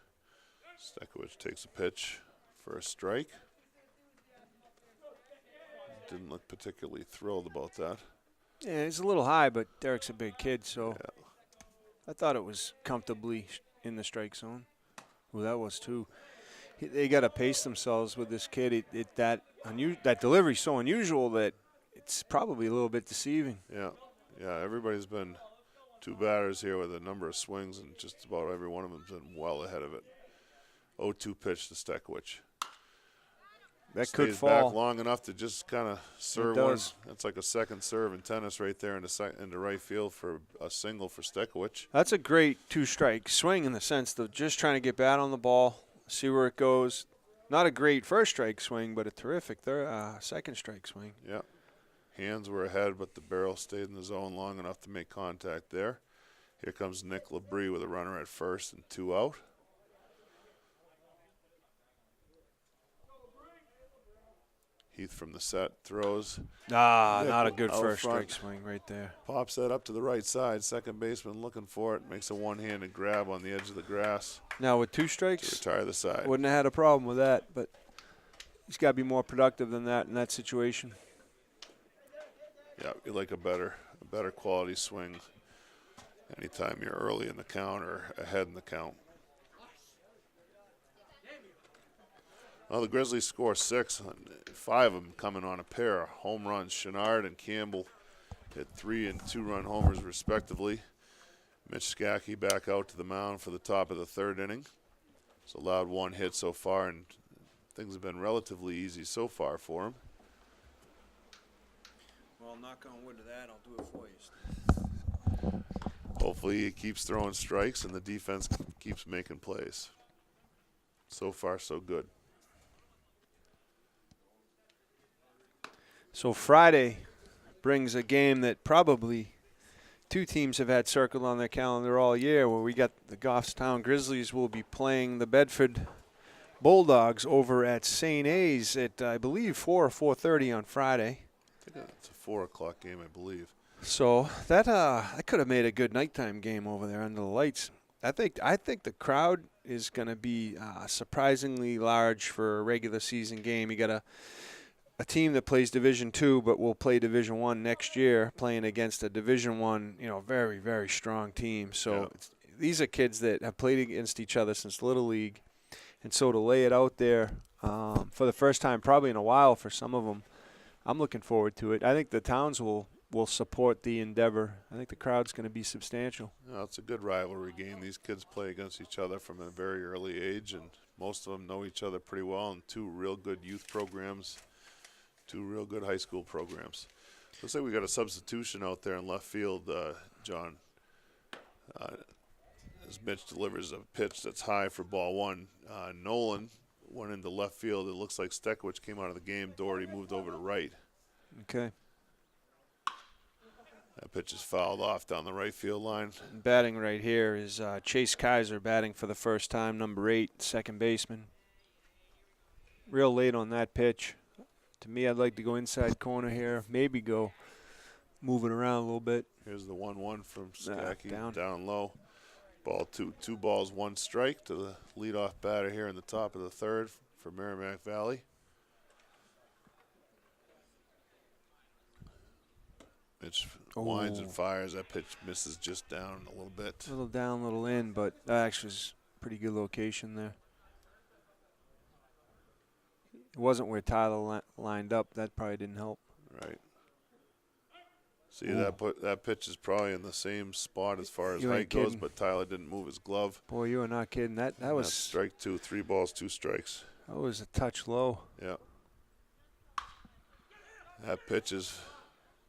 S1: Stekowicz takes a pitch for a strike. Didn't look particularly thrilled about that.
S2: Yeah, he's a little high, but Derek's a big kid, so
S1: Yeah.
S2: I thought it was comfortably in the strike zone. Well, that was too. They got to pace themselves with this kid. That delivery's so unusual that it's probably a little bit deceiving.
S1: Yeah. Everybody's been 2 batters here with a number of swings, and just about every one of them's been well ahead of it. 0-2 pitch to Stekowicz.
S2: That
S1: Stays
S2: could fall.
S1: back long enough to just kind of serve one. That's like a second serve in tennis right there into right field for a single for Stekowicz.
S2: That's a great 2-strike swing in the sense of just trying to get bat on the ball, see where it goes. Not a great first strike swing, but a terrific second strike swing.
S1: Yeah. Hands were ahead, but the barrel stayed in the zone long enough to make contact there. Here comes Nick Labrie with a runner at first and 2 out. Heath from the set throws.
S2: Not a good
S1: out
S2: first
S1: front.
S2: strike swing right there.
S1: Pops that up to the right side. Second baseman looking for it. Makes a one-handed grab on the edge of the grass
S2: Now with 2
S1: to
S2: strikes,
S1: retire the side.
S2: wouldn't have had a problem with that, but he's got to be more productive than that in that situation.
S1: Yeah, you like a better quality swing anytime you're early in the count or ahead in the count. Well, the Grizzlies score 6, 5 of them coming on a pair. Home runs. Pinard and Campbell hit 3 and 2-run homers respectively. Mitch Skacke back out to the mound for the top of the 3rd inning. It's allowed 1 hit so far, and things have been relatively easy so far for him.
S2: Well, knock on wood to that. I'll do it for you.
S1: Hopefully he keeps throwing strikes and the defense keeps making plays. So far, so good.
S2: So Friday brings a game that probably 2 teams have had circled on their calendar all year, where we got the Goffstown Grizzlies will be playing the Bedford Bulldogs over at St. A's at, I believe, 4 or 4:30 on Friday.
S1: I think it's a 4 o'clock game, I believe.
S2: So that could have made a good nighttime game over there under the lights. I think the crowd is going to be surprisingly large for a regular season game. You got a team that plays Division II but will play Division I next year, playing against a Division I, very, very strong team. So these are kids that have played against each other since Little League, and so to lay it out there for the first time probably in a while for some of them, I'm looking forward to it. I think the towns will support the endeavor. I think the crowd's going to be substantial.
S1: No, it's a good rivalry game. These kids play against each other from a very early age, and most of them know each other pretty well, and 2 real good youth programs, 2 real good high school programs. Looks like we got a substitution out there in left field, John. As Mitch delivers a pitch that's high for ball 1. Nolan went into left field. It looks like Stekowicz came out of the game. Doherty moved over to right.
S2: Okay.
S1: That pitch is fouled off down the right field line.
S2: Batting right here is Chase Kaiser, batting for the first time, number 8, second baseman. Real late on that pitch. To me, I'd like to go inside corner here, maybe go move it around a little bit.
S1: Here's the 1-1 from Skacke,
S2: down
S1: low. Ball 2, 2 balls, 1 strike to the leadoff batter here in the top of the 3rd for Merrimack Valley. Mitch winds and fires. That pitch misses just down a little bit.
S2: A little down, a little in, but that actually is a pretty good location there. It wasn't where Tyler lined up. That probably didn't help.
S1: Right. See, that pitch is probably in the same spot as far as height goes, but Tyler didn't move his glove.
S2: Boy, you are not kidding. That was
S1: strike 2, 3 balls, 2 strikes.
S2: That was a touch low.
S1: Yeah. That pitch is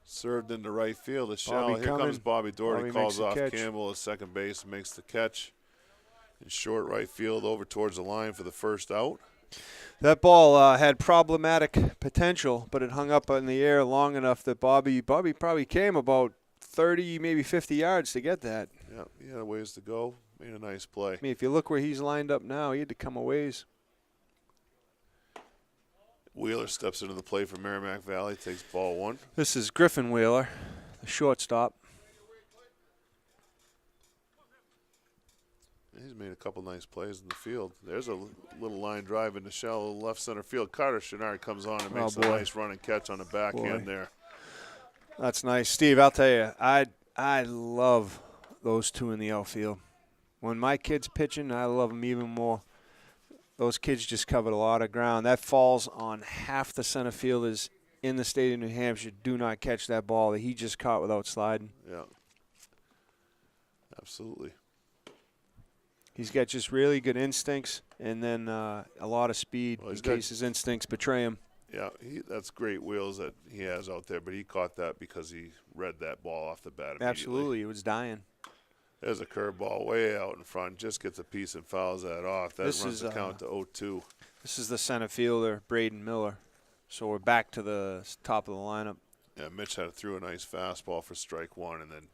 S1: served into right field. A shallow. Here comes Bobby Doherty. Calls off Campbell at second base, makes the catch in short right field over towards the line for the first out.
S2: That ball had problematic potential, but it hung up in the air long enough that Bobby probably came about 30, maybe 50 yards to get that.
S1: Yeah, he had a ways to go. Made a nice play.
S2: I mean, if you look where he's lined up now, he had to come a ways.
S1: Wheeler steps into the play for Merrimack Valley, takes ball 1.
S2: This is Griffin Wheeler, the shortstop.
S1: He's made a couple nice plays in the field. There's a little line drive into shallow left center field. Carter Pinard comes on and makes a nice run and catch on the backhand there.
S2: That's nice. Steve, I'll tell you, I love those 2 in the outfield. When my kid's pitching, I love them even more. Those kids just covered a lot of ground. That falls on half the center fielders in the state of New Hampshire. Do not catch that ball that he just caught without sliding.
S1: Yeah, absolutely.
S2: He's got just really good instincts and then a lot of speed in case his instincts betray him.
S1: Yeah, that's great wheels that he has out there, but he caught that because he read that ball off the bat immediately.
S2: Absolutely, it was dying.
S1: There's a curveball way out in front, just gets a piece and fouls that off. That runs the count to 0-2.
S2: This is the center fielder, Braden Miller. So we're back to the top of the lineup.
S1: Yeah, Mitch threw a nice fastball for strike 1 and then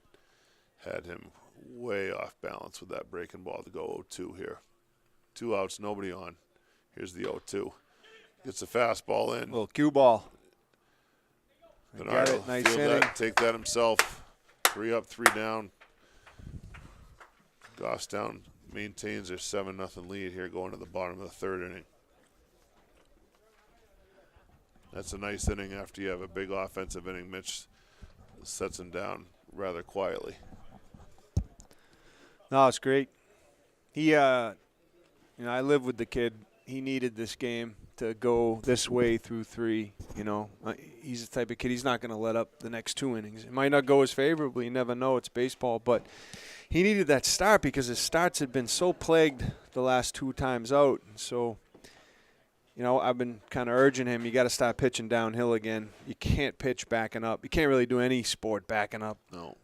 S1: had him way off balance with that breaking ball to go 0-2 here. 2 outs, nobody on. Here's the 0-2. Gets a fastball in.
S2: Little cue ball.
S1: Pinard will
S2: Nice
S1: field
S2: inning.
S1: that, take that himself. 3 up, 3 down. Goffstown maintains their 7-0 lead here going to the bottom of the third inning. That's a nice inning after you have a big offensive inning. Mitch sets him down rather quietly.
S2: No, it's great. He, I live with the kid. He needed this game to go this way through 3. He's the type of kid, he's not going to let up the next 2 innings. It might not go as favorably. You never know. It's baseball. But he needed that start because his starts had been so plagued the last 2 times out. And so, I've been kind of urging him, you got to start pitching downhill again. You can't pitch backing up. You can't really do any sport backing up.
S1: No.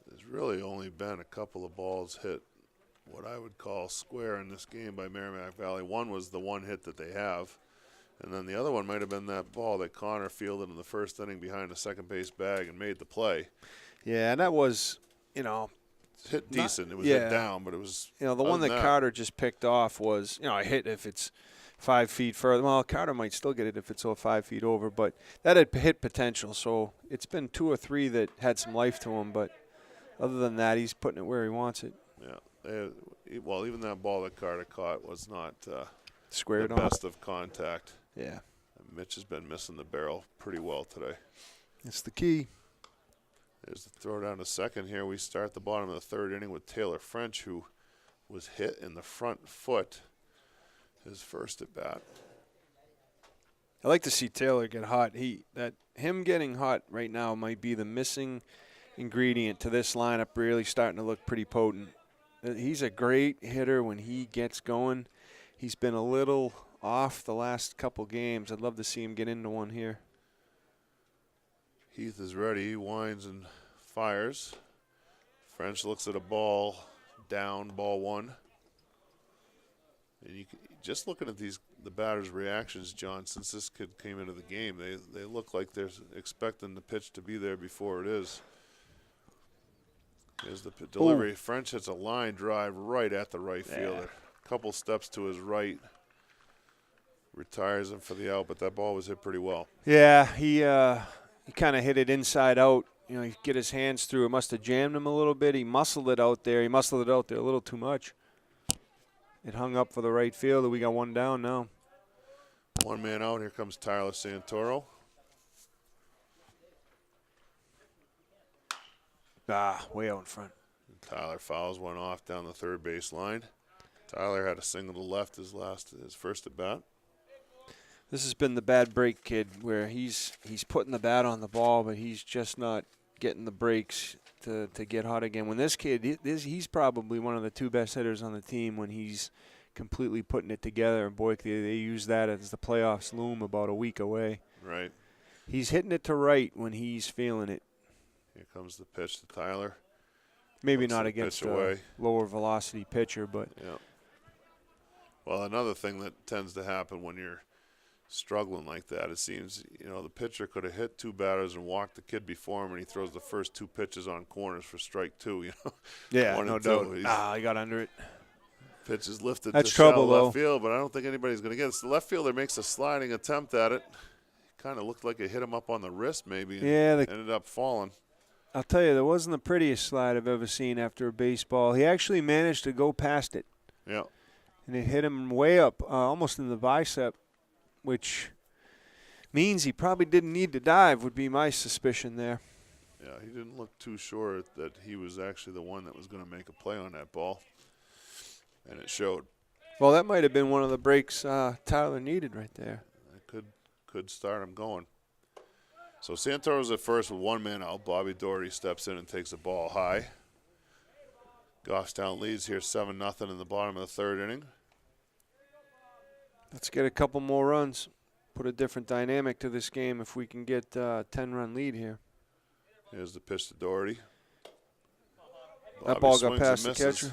S1: There's really only been a couple of balls hit what I would call square in this game by Merrimack Valley. One was the one hit that they have, and then the other one might have been that ball that Connor fielded in the first inning behind the second base bag and made the play.
S2: Yeah, and that was,
S1: hit decent. It was hit down, but it was.
S2: The one that Carter just picked off was, I hit if it's 5 feet further. Well, Carter might still get it if it's 5 feet over, but that had hit potential. So it's been 2 or 3 that had some life to him, but other than that, he's putting it where he wants it.
S1: Yeah. Well, even that ball that Carter caught was not
S2: squared
S1: the
S2: on.
S1: best of contact.
S2: Yeah.
S1: Mitch has been missing the barrel pretty well today.
S2: It's the key.
S1: There's the throw down to second here. We start the bottom of the third inning with Taylor French, who was hit in the front foot his first at bat.
S2: I like to see Taylor get hot. Him getting hot right now might be the missing ingredient to this lineup really starting to look pretty potent. He's a great hitter when he gets going. He's been a little off the last couple games. I'd love to see him get into one here.
S1: Heath is ready. He winds and fires. French looks at a ball down, ball 1. And you can, just looking at the batters' reactions, John, since this kid came into the game, they look like they're expecting the pitch to be there before it is. Here's the delivery. Ooh. French hits a line drive right at the right fielder. Couple steps to his right. Retires him for the out, but that ball was hit pretty well.
S2: Yeah, he kind of hit it inside out. He get his hands through. It must have jammed him a little bit. He muscled it out there. He muscled it out there a little too much. It hung up for the right fielder. We got one down now.
S1: 1 man out. Here comes Tyler Santoro.
S2: Way out in front.
S1: Tyler fouls one off down the third base line. Tyler had a single to left his first at bat.
S2: This has been the bad break kid where he's putting the bat on the ball, but he's just not getting the breaks to get hot again. When this kid, he's probably one of the 2 best hitters on the team when he's completely putting it together. And boy, they use that as the playoffs loom about a week away.
S1: Right.
S2: He's hitting it to right when he's feeling it.
S1: Here comes the pitch to Tyler.
S2: Maybe not against a lower velocity pitcher, but.
S1: Yeah. Well, another thing that tends to happen when you're struggling like that, it seems, the pitcher could have hit 2 batters and walked the kid before him, and he throws the first 2 pitches on corners for strike 2,
S2: Yeah, no doubt. He got under it.
S1: Pitch is lifted
S2: That's
S1: to
S2: trouble,
S1: shallow
S2: though.
S1: Left field, but I don't think anybody's going to get it. So the left fielder makes a sliding attempt at it. Kind of looked like it hit him up on the wrist maybe and ended up falling.
S2: I'll tell you, that wasn't the prettiest slide I've ever seen after a baseball. He actually managed to go past it.
S1: Yeah.
S2: And it hit him way up, almost in the bicep, which means he probably didn't need to dive, would be my suspicion there.
S1: Yeah, he didn't look too sure that he was actually the one that was going to make a play on that ball, and it showed.
S2: Well, that might have been one of the breaks Tyler needed right there.
S1: It could start him going. So Santoro's at first with 1 man out. Bobby Doherty steps in and takes the ball high. Goffstown leads here 7-0 in the bottom of the third inning.
S2: Let's get a couple more runs. Put a different dynamic to this game if we can get a 10-run lead here.
S1: Here's the pitch to Doherty.
S2: That ball got past the catcher.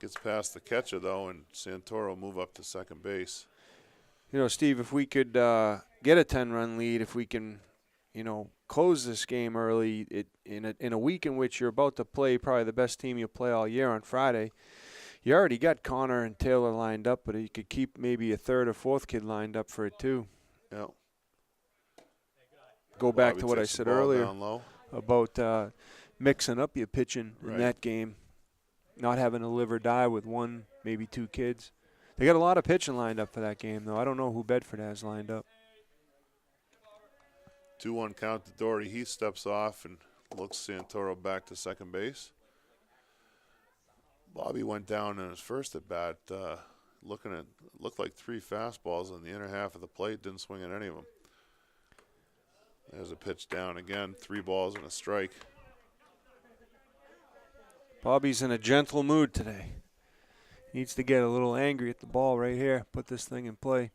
S1: Gets past the catcher, though, and Santoro move up to second base.
S2: Steve, if we could get a 10-run lead, if we can, close this game early in a week in which you're about to play probably the best team you'll play all year on Friday, You already got Connor and Taylor lined up, but you could keep maybe a third or fourth kid lined up for it too.
S1: Yeah.
S2: Go back
S1: Bobby
S2: to what I
S1: takes the
S2: said
S1: ball
S2: earlier
S1: down low.
S2: about mixing up your pitching in
S1: Right.
S2: that game, not having to live or die with one, maybe two kids. They got a lot of pitching lined up for that game, though. I don't know who Bedford has lined up.
S1: 2-1 count to Doherty. He steps off and looks Santoro back to second base. Bobby went down in his first at bat, looked like 3 fastballs in the inner half of the plate. Didn't swing at any of them. There's a pitch down again. 3 balls and a strike.
S2: Bobby's in a gentle mood today. Needs to get a little angry at the ball right here. Put this thing in play.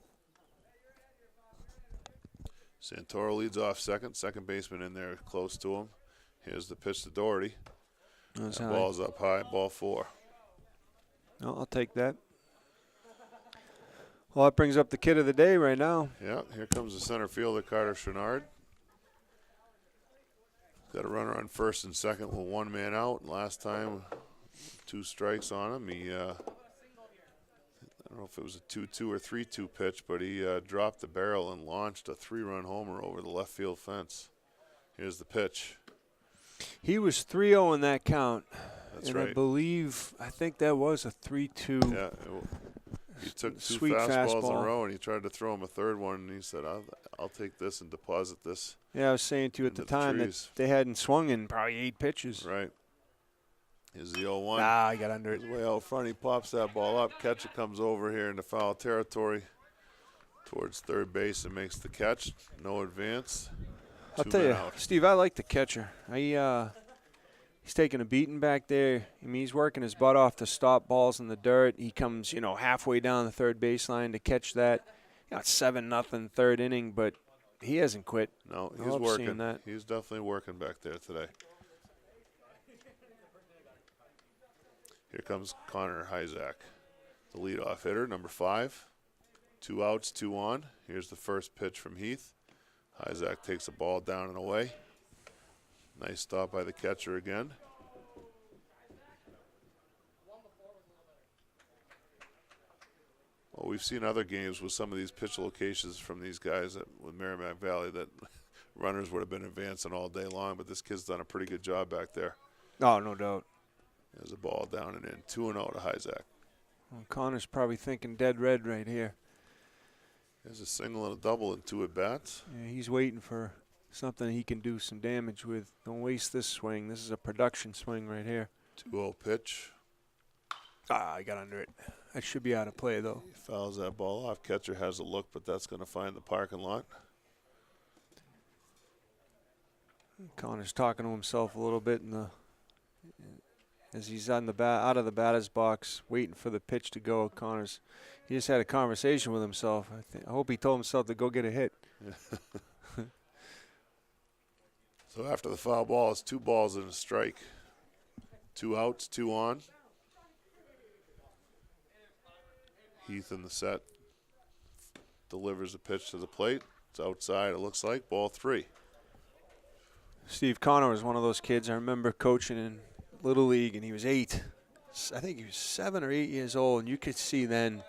S1: Santoro leads off second. Second baseman in there close to him. Here's the pitch to Doherty.
S2: That's
S1: That
S2: high.
S1: ball's up high. Ball 4.
S2: No, I'll take that. Well, that brings up the kid of the day right now.
S1: Yeah, here comes the center fielder, Carter Pinard. Got a runner on first and second with 1 man out. Last time, 2 strikes on him. He, I don't know if it was a 2-2 or 3-2 pitch, but he dropped the barrel and launched a 3-run homer over the left field fence. Here's the pitch.
S2: He was 3-0 in that count.
S1: That's
S2: and
S1: right.
S2: I think that was a 3-2.
S1: Yeah, he took 2
S2: Sweet
S1: fastballs in
S2: fastball.
S1: a row, and he tried to throw him a third one, and he said, I'll take this and deposit this.
S2: Yeah, I was saying to you at the
S1: into the
S2: time that
S1: trees.
S2: they hadn't swung in probably 8 pitches.
S1: Right. Here's the 0-1.
S2: I got under it.
S1: He's way out front. He pops that ball up. Catcher comes over here into foul territory towards third base and makes the catch. No advance.
S2: I'll
S1: 2
S2: tell
S1: men
S2: you,
S1: out.
S2: Steve, I like the catcher. He's taking a beating back there. I mean, he's working his butt off to stop balls in the dirt. He comes, halfway down the third baseline to catch that. Got 7-0 third inning, but he hasn't quit.
S1: No,
S2: I
S1: he's
S2: love
S1: working.
S2: seeing that.
S1: He's definitely working back there today. Here comes Connor Hyzak, the leadoff hitter, number 5. 2 outs, 2 on. Here's the first pitch from Heath. Hyzak takes the ball down and away. Nice stop by the catcher again. Well, we've seen other games with some of these pitch locations from these guys with Merrimack Valley that runners would have been advancing all day long, but this kid's done a pretty good job back there.
S2: Oh, no doubt.
S1: There's a ball down and in. 2-0 to Hyzak.
S2: Well, Connor's probably thinking dead red right here.
S1: There's a single and a double and 2 at-bats.
S2: Yeah, he's waiting for something he can do some damage with. Don't waste this swing. This is a production swing right here.
S1: 2-0 pitch.
S2: I got under it. That should be out of play, though.
S1: He fouls that ball off. Catcher has a look, but that's going to find the parking lot.
S2: Connor's talking to himself a little bit as he's on the out of the batter's box, waiting for the pitch to go. He just had a conversation with himself. I hope he told himself to go get a hit.
S1: So after the foul ball, it's 2 balls and a strike. 2 outs, 2 on. Heath in the set delivers a pitch to the plate. It's outside, it looks like. Ball 3.
S2: Steve Connor was one of those kids I remember coaching in Little League, and he was 8. I think he was 7 or 8 years old, and you could see then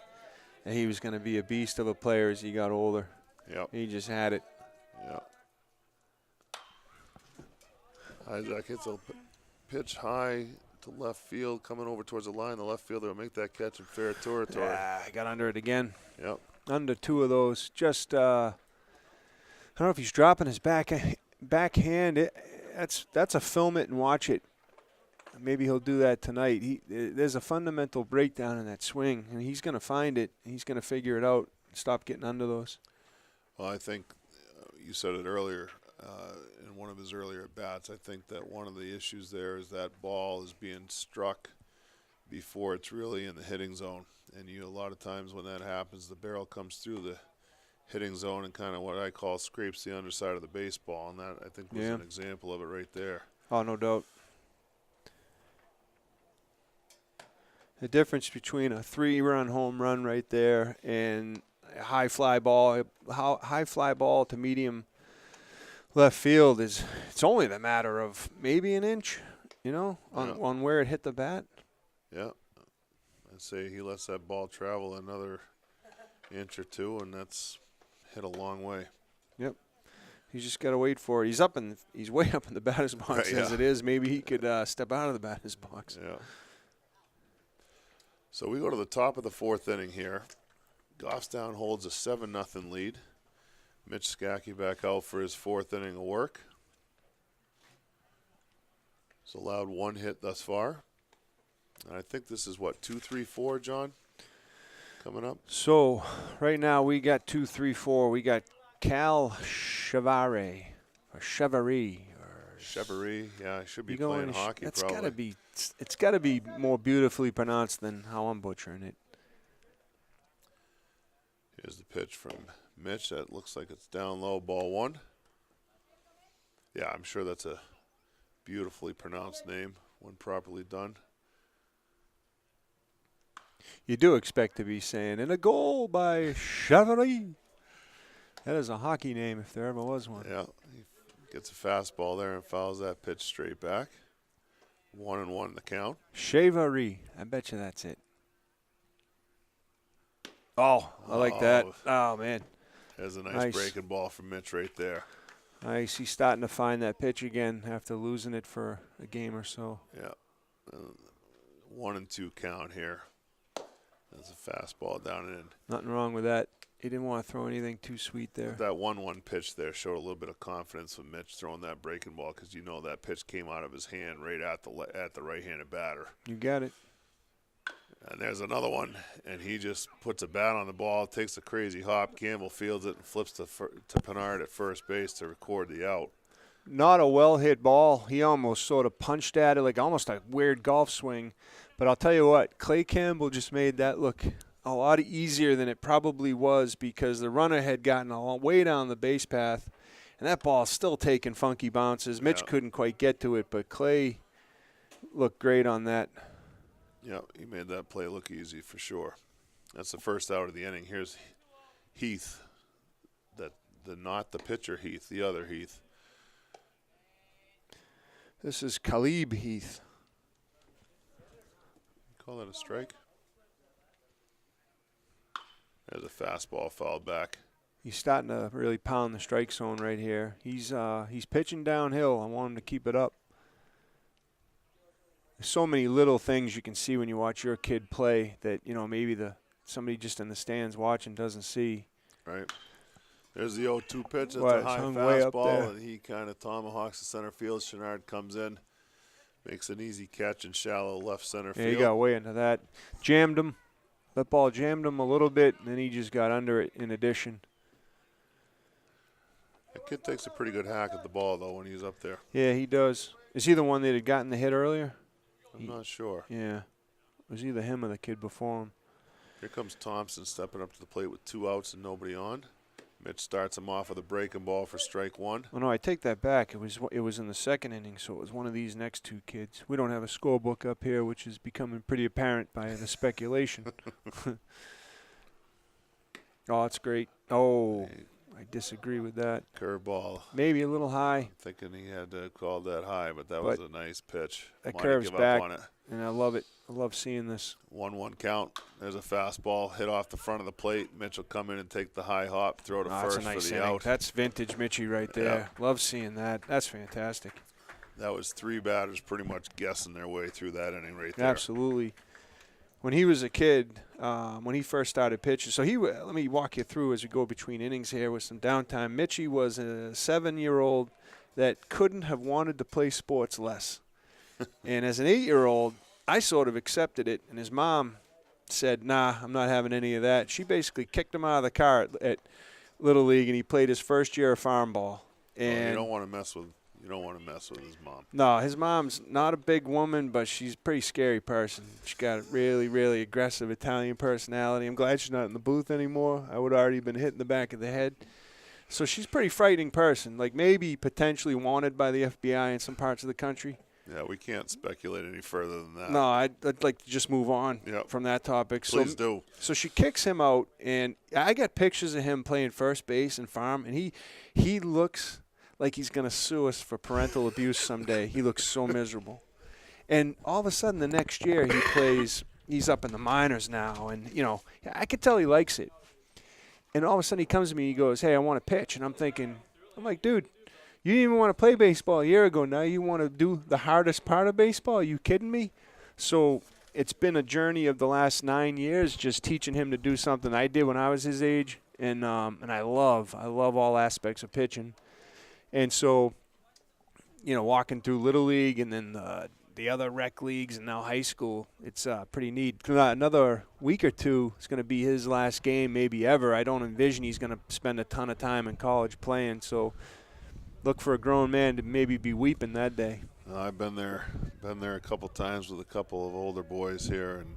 S2: that he was going to be a beast of a player as he got older.
S1: Yep.
S2: He just had it.
S1: Yep. Hyzak hits a pitch high to left field, coming over towards the line. The left fielder will make that catch in fair territory.
S2: I got under it again.
S1: Yep.
S2: Under 2 of those. Just, I don't know if he's dropping his backhand. That's a film it and watch it. Maybe he'll do that tonight. There's a fundamental breakdown in that swing, and he's going to find it. He's going to figure it out. Stop getting under those.
S1: Well, I think you said it earlier in one of his earlier bats. I think that one of the issues there is that ball is being struck before it's really in the hitting zone. And a lot of times when that happens, the barrel comes through the hitting zone and kind of what I call scrapes the underside of the baseball. And that, I think, was an example of it right there.
S2: Oh, no doubt. The difference between a 3-run home run right there and a high fly ball to medium left field it's only the matter of maybe an inch, on where it hit the bat.
S1: Yeah. say he lets that ball travel another inch or two, and that's hit a long way.
S2: Yep. He's just got to wait for it. He's way up in the batter's box
S1: Right,
S2: as
S1: yeah.
S2: it is. Maybe he could step out of the batter's box.
S1: Yeah. So we go to the top of the fourth inning here. Goffstown holds a 7-0 lead. Mitch Skacke back out for his fourth inning of work. He's allowed one hit thus far. And I think this is what, 2, 3, 4, John? Coming up?
S2: So right now we got 2, 3, 4. We got Cal Chevare or Chevary.
S1: Chevary, yeah, I should be
S2: You going
S1: playing hockey
S2: That's
S1: probably.
S2: it's got to be more beautifully pronounced than how I'm butchering it.
S1: Here's the pitch from Mitch. That looks like it's down low, ball one. Yeah, I'm sure that's a beautifully pronounced name when properly done.
S2: You do expect to be saying, and a goal by Chevary. That is a hockey name if there ever was one.
S1: Yeah, he gets a fastball there and fouls that pitch straight back. 1-1 the count.
S2: Chevary. I bet you that's it. Oh, I like that. Oh, man.
S1: There's a nice breaking ball from Mitch right there.
S2: Nice. He's starting to find that pitch again after losing it for a game or so.
S1: Yeah. 1-2 count here. That's a fastball down and in.
S2: Nothing wrong with that. He didn't want to throw anything too sweet there.
S1: That 1-1 pitch there showed a little bit of confidence with Mitch throwing that breaking ball because you know that pitch came out of his hand right at the right-handed batter.
S2: You got it.
S1: And there's another one, and he just puts a bat on the ball, takes a crazy hop. Campbell fields it and flips to Pinard at first base to record the out.
S2: Not a well-hit ball. He almost sort of punched at it like almost a weird golf swing. But I'll tell you what, Clay Campbell just made that look a lot easier than it probably was because the runner had gotten a long way down the base path, and that ball's still taking funky bounces. Mitch couldn't quite get to it, but Clay looked great on that.
S1: Yeah, he made that play look easy for sure. That's the first out of the inning. Here's Heath, not the pitcher Heath, the other Heath.
S2: This is Caleb Heath.
S1: Call that a strike? There's a fastball fouled back.
S2: He's starting to really pound the strike zone right here. He's pitching downhill. I want him to keep it up. There's so many little things you can see when you watch your kid play that, you know, maybe somebody just in the stands watching doesn't see.
S1: Right. There's the 0-2 pitch. It's
S2: What,
S1: a high
S2: hung way up there.
S1: fastball, and he kind of tomahawks the center field. Pinard comes in, makes an easy catch in shallow left center field.
S2: Yeah, he got way into that. Jammed him. That ball jammed him a little bit, and then he just got under it in addition.
S1: That kid takes a pretty good hack at the ball, though, when he's up there.
S2: Yeah, he does. Is he the one that had gotten the hit earlier?
S1: I'm not sure.
S2: Yeah. It was either him or the kid before him.
S1: Here comes Thompson stepping up to the plate with 2 outs and nobody on. Mitch starts him off with a breaking ball for strike 1.
S2: Oh, no, I take that back. It was in the second inning, so it was one of these next two kids. We don't have a scorebook up here, which is becoming pretty apparent by the speculation. Oh, it's great. Oh, I disagree with that.
S1: Curveball.
S2: Maybe a little high.
S1: Thinking he had to call that high, but that was a nice pitch.
S2: That
S1: Might
S2: curves
S1: give
S2: back,
S1: up on it.
S2: and I love it. I love seeing this.
S1: 1-1 count. There's a fastball hit off the front of the plate. Mitch will come in and take the high hop, throw to first
S2: That's a nice
S1: for the
S2: inning.
S1: out.
S2: That's vintage Mitchie right there. Love seeing that. That's fantastic.
S1: That was 3 batters pretty much guessing their way through that inning right there.
S2: Absolutely. When he was a kid, when he first started pitching, so let me walk you through as we go between innings here with some downtime. Mitchie was a 7-year-old that couldn't have wanted to play sports less. And as an 8-year-old, I sort of accepted it, and his mom said, nah, I'm not having any of that. She basically kicked him out of the car at Little League, and he played his first year of farm ball. And
S1: you don't want to mess with his mom.
S2: No, his mom's not a big woman, but she's a pretty scary person. She's got a really, really aggressive Italian personality. I'm glad she's not in the booth anymore. I would have already been hit in the back of the head. So she's a pretty frightening person, like maybe potentially wanted by the FBI in some parts of the country.
S1: Yeah, we can't speculate any further than that.
S2: No, I'd like to just move on from that topic.
S1: Please do.
S2: So she kicks him out, and I got pictures of him playing first base and farm, and he looks like he's going to sue us for parental abuse someday. He looks so miserable. And all of a sudden the next year he plays he's up in the minors now, and I could tell he likes it. And all of a sudden he comes to me, he goes, "Hey, I want to pitch," and I'm like, dude, you didn't even want to play baseball a year ago. Now you want to do the hardest part of baseball? Are you kidding me? So it's been a journey of the last 9 years, just teaching him to do something I did when I was his age, and I love all aspects of pitching. And so, walking through Little League and then the other rec leagues and now high school, it's pretty neat. Another week or two, it's going to be his last game maybe ever. I don't envision he's going to spend a ton of time in college playing, so look for a grown man to maybe be weeping that day.
S1: I've been there a couple times with a couple of older boys here, and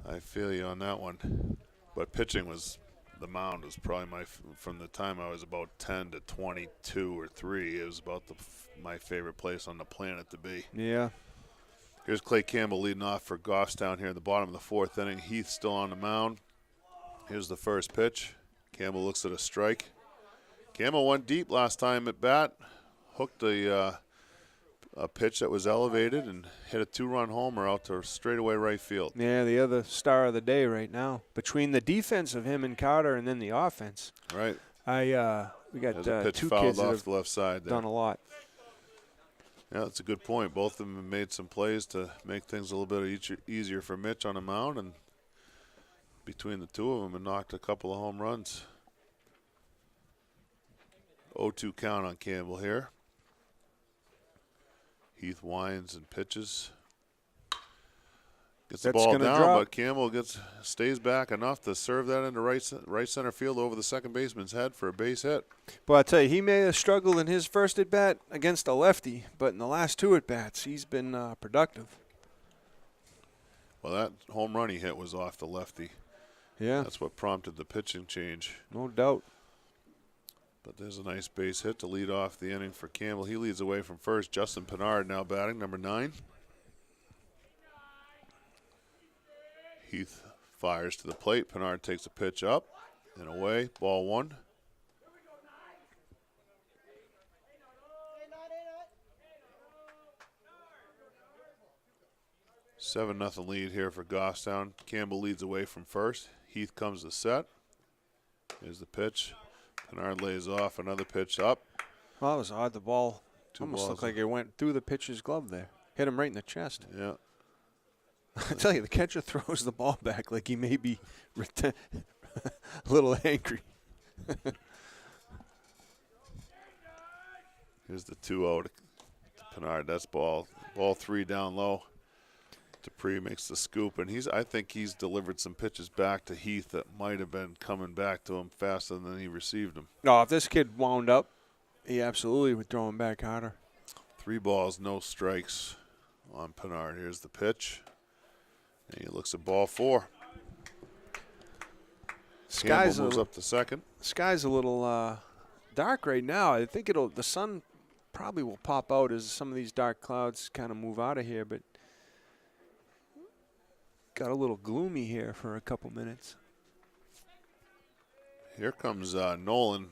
S1: I feel you on that one. But pitching the mound was probably from the time I was about 10 to 22 or 3, it was about my favorite place on the planet to be.
S2: Yeah.
S1: Here's Clay Campbell leading off for Goffstown here in the bottom of the 4th inning. Heath still on the mound. Here's the first pitch. Campbell looks at a strike. Campbell went deep last time at bat, hooked a pitch that was elevated and hit a 2-run homer out to straightaway right field.
S2: Yeah, the other star of the day right now. Between the defense of him and Carter and then the offense.
S1: Right.
S2: We got two
S1: fouled
S2: kids
S1: off
S2: that have
S1: the left side there.
S2: done a lot.
S1: Yeah, that's a good point. Both of them have made some plays to make things a little bit easier for Mitch on the mound, and between the two of them, have knocked a couple of home runs. 0-2 count on Campbell here. Heath winds and pitches. Gets the ball down, but Campbell stays back enough to serve that into right center field over the second baseman's head for a base hit.
S2: Well, I tell you, he may have struggled in his first at-bat against a lefty, but in the last 2 at-bats, he's been productive.
S1: Well, that home run he hit was off the lefty.
S2: Yeah.
S1: That's what prompted the pitching change.
S2: No doubt.
S1: But there's a nice base hit to lead off the inning for Campbell. He leads away from first. Justin Pinard now batting, number 9. Heath fires to the plate. Pinard takes a pitch up and away. Ball 1. Seven nothing lead here for Goffstown. Campbell leads away from first. Heath comes to set. Here's the pitch. Pinard lays off, another pitch up.
S2: Well, that was odd. The ball almost looked like it went through the pitcher's glove there. Hit him right in the chest.
S1: Yeah.
S2: I tell you, the catcher throws the ball back like he may be a little angry.
S1: Here's the 2-0 to Pinard. That's ball 3 down low. Dupree makes the scoop, and I think he's delivered some pitches back to Heath that might have been coming back to him faster than he received them.
S2: No, if this kid wound up, he absolutely would throw him back harder.
S1: 3 balls, no strikes on Pinard. Here's the pitch, and he looks at ball 4. Campbell moves up to second.
S2: Sky's a little dark right now. I think the sun probably will pop out as some of these dark clouds kind of move out of here, but got a little gloomy here for a couple minutes.
S1: Here comes Nolan.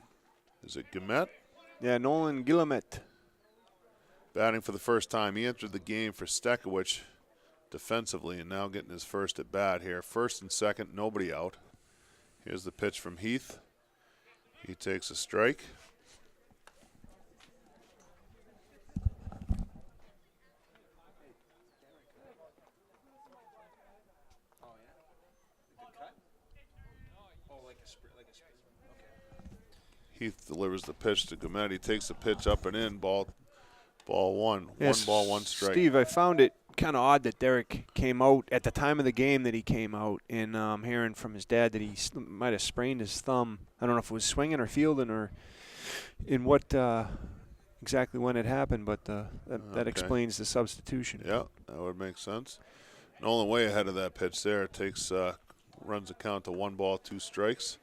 S1: Is it Guillemette?
S2: Yeah, Nolan Guillemette.
S1: Batting for the first time. He entered the game for Stekowicz defensively and now getting his first at bat here. First and second, nobody out. Here's the pitch from Heath. He takes a strike. Heath delivers the pitch to Guillemette. He takes the pitch up and in. Ball 1.
S2: Yes,
S1: 1 ball, 1 strike.
S2: Steve, I found it kind of odd that Derek came out at the time of the game that he came out, and hearing from his dad that he might have sprained his thumb. I don't know if it was swinging or fielding or in what exactly when it happened, but that explains the substitution.
S1: Yeah, that would make sense. Nolan way ahead of that pitch there. Runs the count to 1 ball, 2 strikes.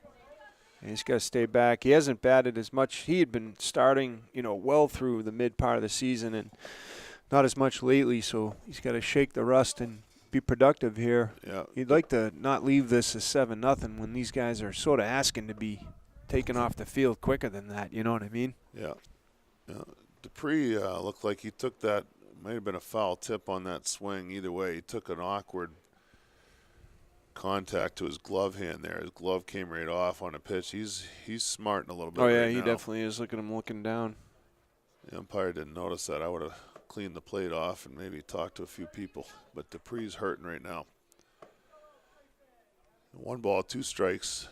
S2: And he's got to stay back. He hasn't batted as much. He had been starting, well through the mid part of the season and not as much lately, so he's got to shake the rust and be productive here.
S1: Yeah.
S2: He'd like to not leave this as 7-0 when these guys are sort of asking to be taken off the field quicker than that, you know what I mean?
S1: Yeah. Dupree looked like he took that, might have been a foul tip on that swing. Either way, he took an awkward contact to his glove hand there. His glove came right off on the pitch. He's smarting a little bit.
S2: Oh, yeah,
S1: right
S2: he
S1: now.
S2: definitely is. Look at him looking down.
S1: The umpire didn't notice that. I would have cleaned the plate off and maybe talked to a few people. But Dupree's hurting right now. 1 ball, 2 strikes.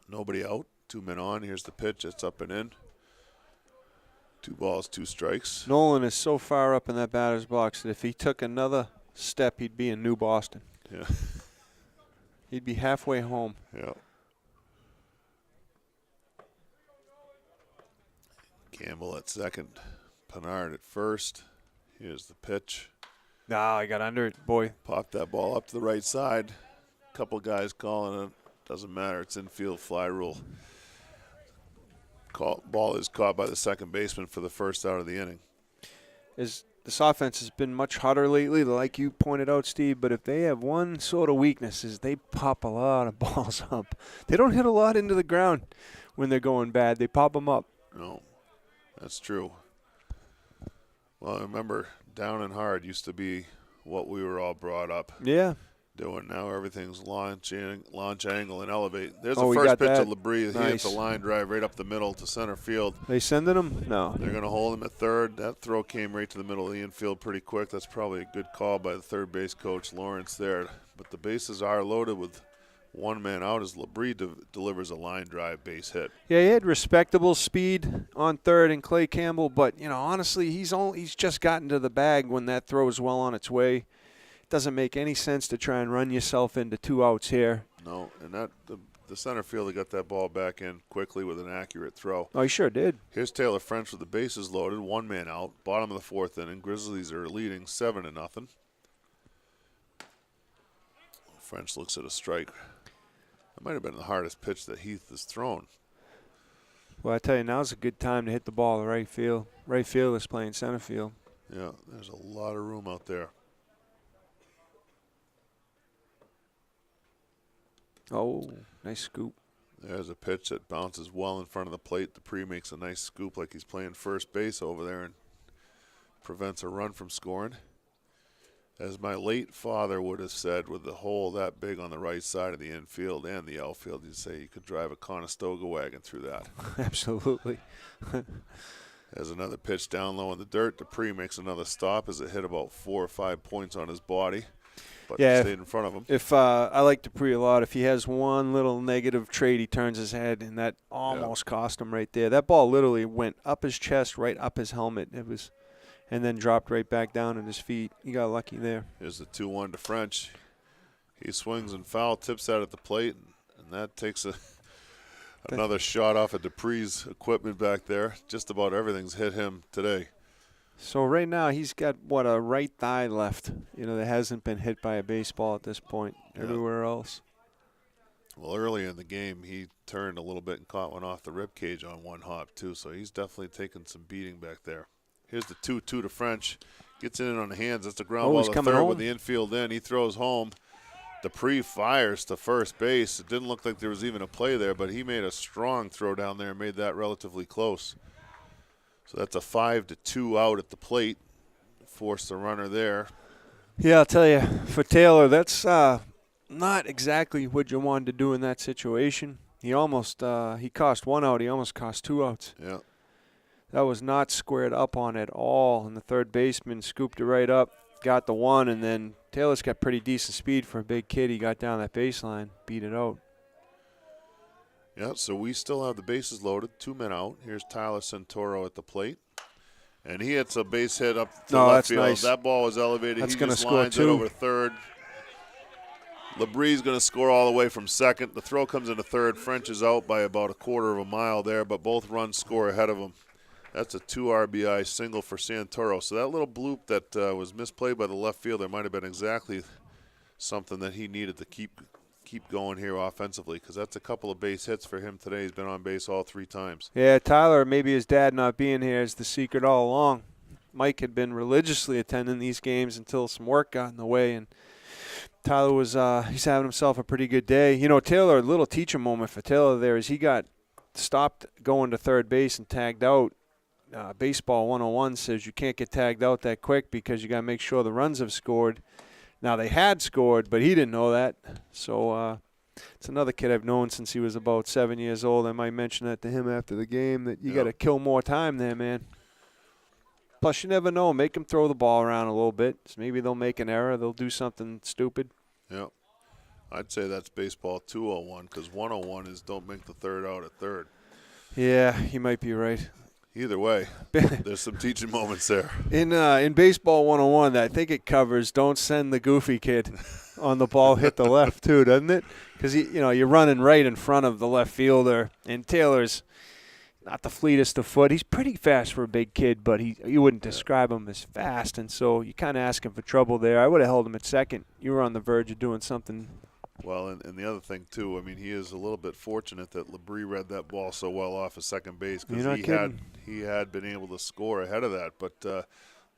S1: Nobody out. 2 men on. Here's the pitch. It's up and in. 2 balls, 2 strikes.
S2: Nolan is so far up in that batter's box that if he took another step, he'd be in New Boston.
S1: Yeah.
S2: He'd be halfway home.
S1: Yeah. Campbell at second. Pinard at first. Here's the pitch.
S2: Ah, I got under it, boy.
S1: Popped that ball up to the right side. Couple guys calling it. Doesn't matter. It's infield fly rule. Ball is caught by the second baseman for the first out of the inning.
S2: This offense has been much hotter lately, like you pointed out, Steve, but if they have one sort of weakness is they pop a lot of balls up. They don't hit a lot into the ground when they're going bad. They pop them up.
S1: No, that's true. Well, I remember down and hard used to be what we were all brought up
S2: Yeah.
S1: doing. Now everything's launch angle, and elevate. There's
S2: Oh,
S1: the
S2: we
S1: first
S2: got
S1: pitch
S2: that.
S1: of Labrie. He hit
S2: Nice.
S1: the line drive right up the middle to center field.
S2: They sending them? No.
S1: They're going to hold him at third. That throw came right to the middle of the infield pretty quick. That's probably a good call by the third base coach, Lawrence, there. But the bases are loaded with 1 man out as Labrie delivers a line drive base hit.
S2: Yeah, he had respectable speed on third and Clay Campbell, but, honestly, he's just gotten to the bag when that throw is well on its way. It doesn't make any sense to try and run yourself into 2 outs here.
S1: No, and the center fielder got that ball back in quickly with an accurate throw.
S2: Oh, he sure did.
S1: Here's Taylor French with the bases loaded, 1 man out, bottom of the 4th inning. Grizzlies are leading 7-0. French looks at a strike. That might have been the hardest pitch that Heath has thrown.
S2: Well, I tell you, now's a good time to hit the ball to right field. Right field is playing center field.
S1: Yeah, there's a lot of room out there.
S2: Oh, nice scoop.
S1: There's a pitch that bounces well in front of the plate. Dupree makes a nice scoop like he's playing first base over there and prevents a run from scoring. As my late father would have said, with the hole that big on the right side of the infield and the outfield, you'd say you could drive a Conestoga wagon through that.
S2: Absolutely.
S1: As another pitch down low in the dirt, Dupree makes another stop as it hit about 4 or 5 points on his body, but stayed in front of him.
S2: If I like Dupree a lot. If he has one little negative trait, he turns his head, and that almost cost him right there. That ball literally went up his chest, right up his helmet. And then dropped right back down at his feet. He got lucky there.
S1: Here's the 2-1 to French. He swings and foul, tips out at the plate, and that takes another shot off of Dupree's equipment back there. Just about everything's hit him today.
S2: So right now he's got, a right thigh left, that hasn't been hit by a baseball at this point. Everywhere else.
S1: Well, earlier in the game, he turned a little bit and caught one off the rib cage on one hop, too, so he's definitely taken some beating back there. Here's the 2-2 to French. Gets in on the hands. That's the ground ball to third
S2: home.
S1: with the infield in. He throws home. Dupree fires to first base. It didn't look like there was even a play there, but he made a strong throw down there and made that relatively close. So that's a 5-2 out at the plate. Forced the runner there.
S2: Yeah, I'll tell you, for Taylor, that's not exactly what you wanted to do in that situation. He cost 1 out. He almost cost 2 outs.
S1: Yeah.
S2: That was not squared up on at all, and the third baseman scooped it right up, got the 1, and then Taylor's got pretty decent speed for a big kid. He got down that baseline, beat it out.
S1: Yeah, so we still have the bases loaded, 2 men out. Here's Tyler Santoro at the plate. And he hits a base hit up to left field.
S2: Nice.
S1: That ball was elevated.
S2: That's
S1: he
S2: gonna
S1: just
S2: score
S1: lines
S2: 2.
S1: it over third. Labrie's going to score all the way from second. The throw comes into third. French is out by about a quarter of a mile there, but both runs score ahead of him. That's a 2 RBI single for Santoro. So that little bloop that was misplayed by the left fielder might have been exactly something that he needed to keep going here offensively, because that's a couple of base hits for him today. He's been on base all 3 times.
S2: Yeah, Tyler, maybe his dad not being here is the secret all along. Mike had been religiously attending these games until some work got in the way, and Tyler was he's having himself a pretty good day. Taylor, a little teacher moment for Taylor there is he got stopped going to third base and tagged out. Baseball 101 says you can't get tagged out that quick because you got to make sure the runs have scored. Now, they had scored, but he didn't know that. So it's another kid I've known since he was about 7 years old. I might mention that to him after the game, that you got to kill more time there, man. Plus, you never know. Make them throw the ball around a little bit. So maybe they'll make an error. They'll do something stupid.
S1: Yep. I'd say that's baseball 201 because 101 is don't make the third out at third.
S2: Yeah, you might be right.
S1: Either way, there's some teaching moments there.
S2: In baseball 101, I think it covers don't send the goofy kid on the ball hit the left too, doesn't it? Because you're running right in front of the left fielder, and Taylor's not the fleetest of foot. He's pretty fast for a big kid, but you wouldn't describe him as fast, and so you kind of asking for trouble there. I would have held him at second. You were on the verge of doing something.
S1: Well, and the other thing, too, I mean, he is a little bit fortunate that Labrie read that ball so well off of second base because he had been able to score ahead of that. But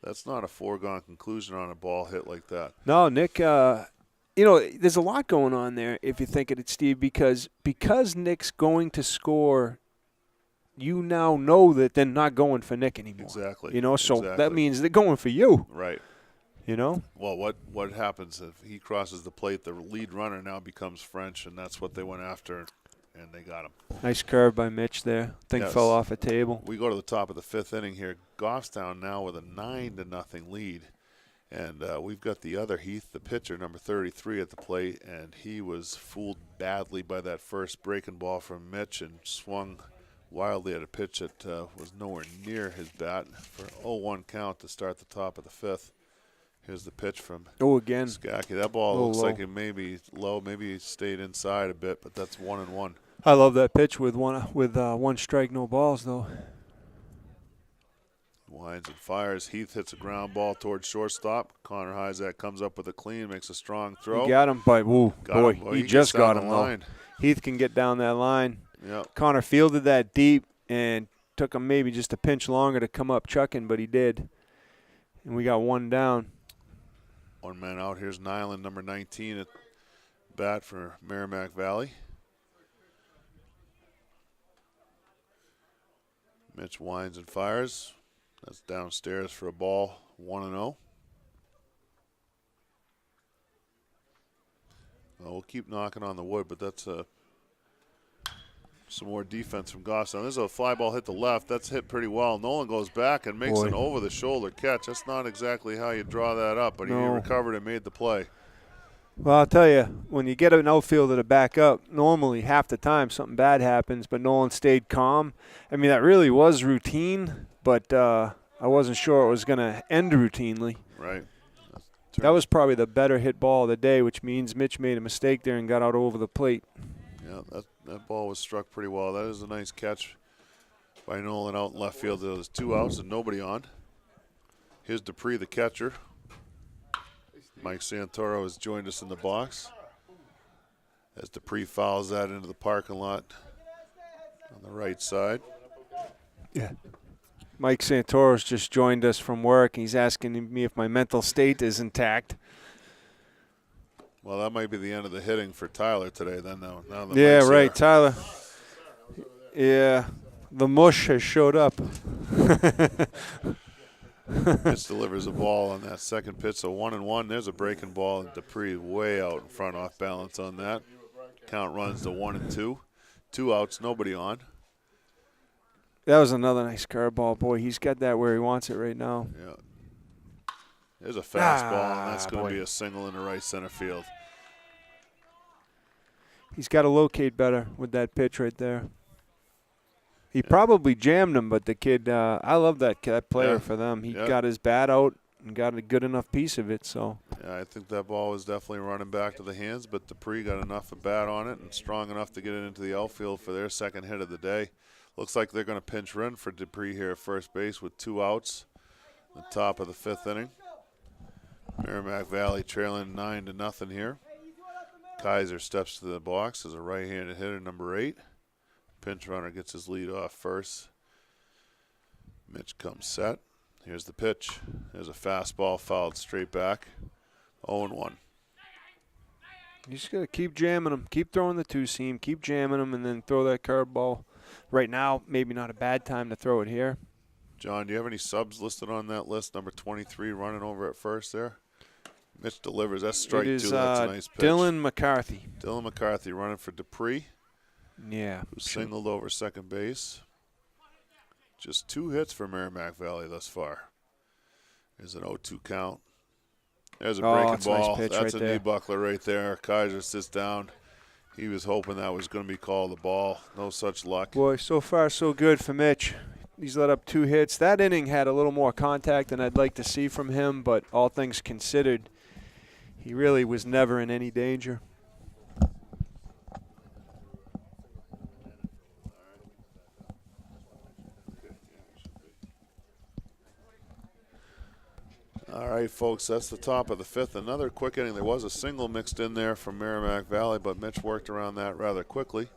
S1: that's not a foregone conclusion on a ball hit like that.
S2: No, Nick, there's a lot going on there if you think of it, Steve, because Nick's going to score, you now know that they're not going for Nick anymore.
S1: Exactly.
S2: So that means they're going for you.
S1: Right. Well, what happens if he crosses the plate? The lead runner now becomes French, and that's what they went after, and they got him.
S2: Nice curve by Mitch there. Thing fell off a table.
S1: We go to the top of the fifth inning here. Goffstown now with a 9-0 lead, and we've got the other Heath, the pitcher, number 33, at the plate, and he was fooled badly by that first breaking ball from Mitch and swung wildly at a pitch that was nowhere near his bat for 0-1 count to start the top of the fifth. Here's the pitch from Skaki. That ball looks like it may be low. Maybe he stayed inside a bit, but that's 1-1.
S2: I love that pitch with one strike, no balls, though.
S1: Winds and fires. Heath hits a ground ball towards shortstop. Connor Hyzak comes up with a clean, makes a strong throw.
S2: He got him, but he just got him, though. Heath can get down that line.
S1: Yep.
S2: Connor fielded that deep and took him maybe just a pinch longer to come up chucking, but he did. And we got one down.
S1: One man out. Here's Nyland, number 19, at bat for Merrimack Valley. Mitch winds and fires. That's downstairs for a ball, 1-0. Well, we'll keep knocking on the wood, but that's some more defense from Goffstown. There's a fly ball hit the left. That's hit pretty well. Nolan goes back and makes an over-the-shoulder catch. That's not exactly how you draw that up, but he recovered and made the play.
S2: Well, I'll tell you, when you get an outfielder to back up, normally half the time something bad happens, but Nolan stayed calm. I mean, that really was routine, but I wasn't sure it was going to end routinely.
S1: Right.
S2: That was probably the better hit ball of the day, which means Mitch made a mistake there and got out over the plate.
S1: Yeah, that ball was struck pretty well. That is a nice catch by Nolan out in left field. There was 2 outs and nobody on. Here's Dupree, the catcher. Mike Santoro has joined us in the box as Dupree fouls that into the parking lot on the right side.
S2: Yeah. Mike Santoro's just joined us from work. He's asking me if my mental state is intact.
S1: Well, that might be the end of the hitting for Tyler today then. Now
S2: yeah, right, Tyler. Yeah, the mush has showed up.
S1: Pitch delivers a ball on that second pitch, so 1-1. There's a breaking ball, and Dupree way out in front, off balance on that. Count runs to 1-2. 2 outs, nobody on.
S2: That was another nice curveball. Boy, he's got that where he wants it right now.
S1: Yeah. There's a fastball, and that's going to be a single into right center field.
S2: He's got to locate better with that pitch right there. He probably jammed him, but the kid, I love that player for them. He got his bat out and got a good enough piece of it. So
S1: yeah, I think that ball was definitely running back to the hands, but Dupree got enough of bat on it and strong enough to get it into the outfield for their second hit of the day. Looks like they're going to pinch run for Dupree here at first base with 2 outs at the top of the 5th inning. Merrimack Valley trailing 9-0 here. Kaiser steps to the box as a right-handed hitter, number 8. Pinch runner gets his lead off first. Mitch comes set. Here's the pitch. There's a fastball fouled straight back. 0-1.
S2: You just got to keep jamming them. Keep throwing the 2-seam. Keep jamming them, and then throw that curveball. Right now, maybe not a bad time to throw it here.
S1: John, do you have any subs listed on that list? Number 23 running over at first there. Mitch delivers. That's strike
S2: it is,
S1: two. That's a nice pitch.
S2: Dylan McCarthy.
S1: Dylan McCarthy running for Dupree.
S2: Yeah.
S1: Who singled over second base. Just 2 hits for Merrimack Valley thus far. There's an 0-2 count. There's a breaking ball.
S2: Nice
S1: That's
S2: right
S1: a
S2: there.
S1: knee buckler right there. Kaiser sits down. He was hoping that was going to be called the ball. No such luck.
S2: Boy, so far so good for Mitch. He's let up 2 hits. That inning had a little more contact than I'd like to see from him, but all things considered, he really was never in any danger.
S1: All right, folks, that's the top of the 5th. Another quick inning. There was a single mixed in there from Merrimack Valley, but Mitch worked around that rather quickly.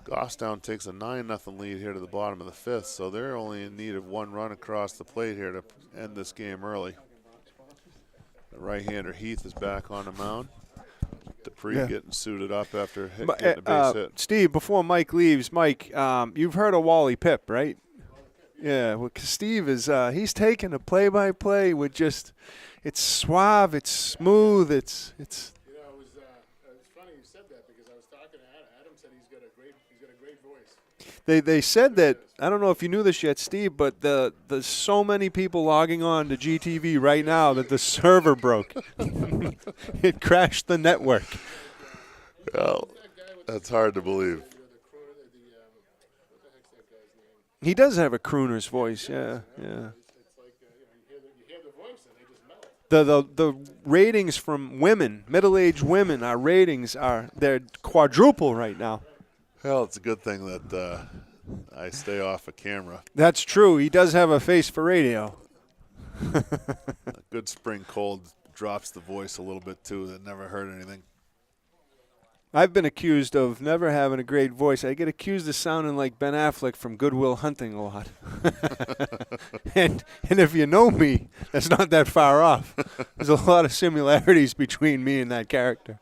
S1: Goffstown takes a 9-0 lead here to the bottom of the 5th, so they're only in need of 1 run across the plate here to end this game early. The right-hander Heath is back on the mound. Dupree getting suited up after getting a base hit.
S2: Steve, before Mike leaves, Mike, you've heard of Wally Pipp, right? Yeah, well, 'cause Steve is he's taking a play-by-play with just, it's suave, it's smooth, it's.
S3: You know, it was funny you said that because I was talking to Adam. Adam said he's got a great voice.
S2: They said that, I don't know if you knew this yet, Steve, but there's so many people logging on to GTV right now that the server broke. It crashed the network.
S1: Well, that's hard to believe.
S2: He does have a crooner's voice, yeah.
S3: It's like you hear the voice and they just melt.
S2: The ratings from women, middle-aged women, our ratings they're quadruple right now.
S1: Well, it's a good thing that I stay off of camera.
S2: That's true. He does have a face for radio.
S1: A good spring cold drops the voice a little bit too. That never hurt anything.
S2: I've been accused of never having a great voice. I get accused of sounding like Ben Affleck from Good Will Hunting a lot. and if you know me, that's not that far off. There's a lot of similarities between me and that character.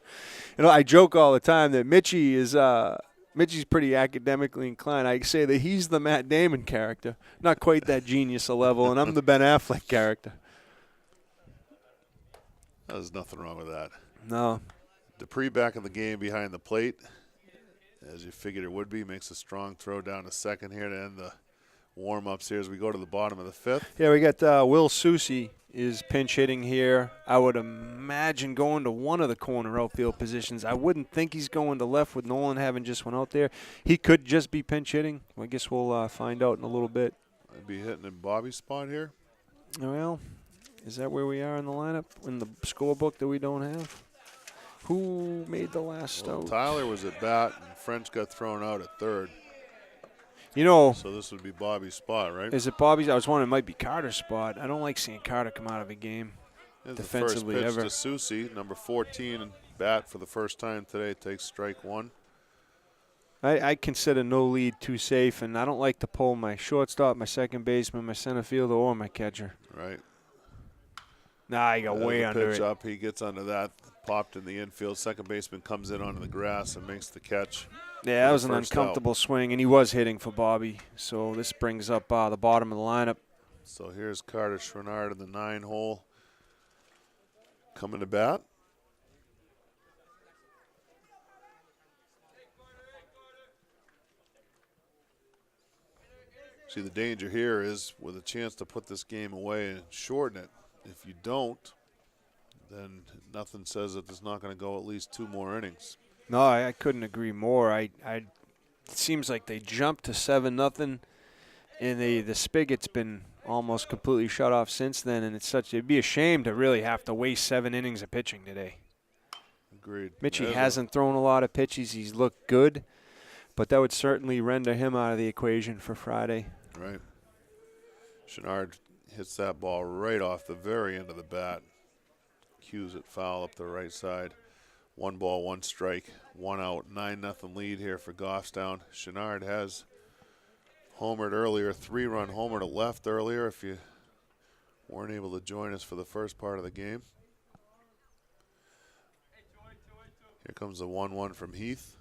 S2: You know, I joke all the time that Mitchie's pretty academically inclined. I say that he's the Matt Damon character, not quite that genius level, and I'm the Ben Affleck character.
S1: There's nothing wrong with that.
S2: No.
S1: Dupree back in the game behind the plate, as you figured it would be. Makes a strong throw down to second here to end the warm-ups here as we go to the bottom of the 5th.
S2: Yeah, we got Will Soucy is pinch hitting here. I would imagine going to one of the corner outfield positions. I wouldn't think he's going to left with Nolan having just one out there. He could just be pinch hitting. I guess we'll find out in a little bit.
S1: I'd be hitting in Bobby's spot here.
S2: Well, is that where we are in the lineup, in the scorebook that we don't have? Who made the last out?
S1: Tyler was at bat, and French got thrown out at third.
S2: You know,
S1: so this would be Bobby's spot, right?
S2: Is it Bobby's? I was wondering it might be Carter's spot. I don't like seeing Carter come out of a game defensively
S1: the first
S2: ever.
S1: pitch to Soucy, number 14, and bat for the first time today, takes strike 1.
S2: I consider no lead too safe, and I don't like to pull my shortstop, my second baseman, my center fielder, or my catcher.
S1: Right.
S2: Nah, he got way under
S1: pitch
S2: it.
S1: up, he gets under that, popped in the infield. Second baseman comes in onto the grass and makes the catch.
S2: Yeah, that was an uncomfortable swing, and he was hitting for Bobby. So this brings up the bottom of the lineup.
S1: So here's Carter Chouinard in the 9-hole. Coming to bat. See, the danger here is with a chance to put this game away and shorten it. If you don't, then nothing says that it's not going to go at least 2 more innings.
S2: No, I couldn't agree more. It seems like they jumped to 7-0, and the spigot's been almost completely shut off since then. And it'd be a shame to really have to waste 7 innings of pitching today.
S1: Agreed.
S2: Mitchie hasn't thrown a lot of pitches. He's looked good, but that would certainly render him out of the equation for Friday.
S1: Right. Pinard hits that ball right off the very end of the bat. Cues it foul up the right side. 1 ball, 1 strike, 1 out, 9-0 lead here for Goffstown. Pinard has homered earlier, 3-run homer to left earlier if you weren't able to join us for the first part of the game. Here comes the 1-1 from Heath.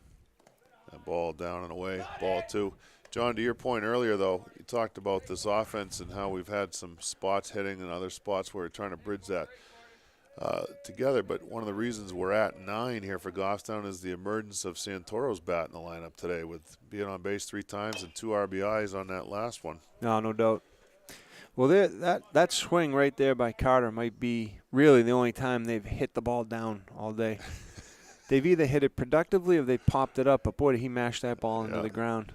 S1: That ball down and away, ball 2. John, to your point earlier, though, you talked about this offense and how we've had some spots hitting and other spots where we're trying to bridge that. together. But one of the reasons we're at 9 here for Goffstown is the emergence of Santoro's bat in the lineup today, with being on base 3 times and 2 RBIs on that last one.
S2: No doubt. Well, that swing right there by Carter might be really the only time they've hit the ball down all day. They've either hit it productively or they popped it up, but boy, did he mash that ball into the ground.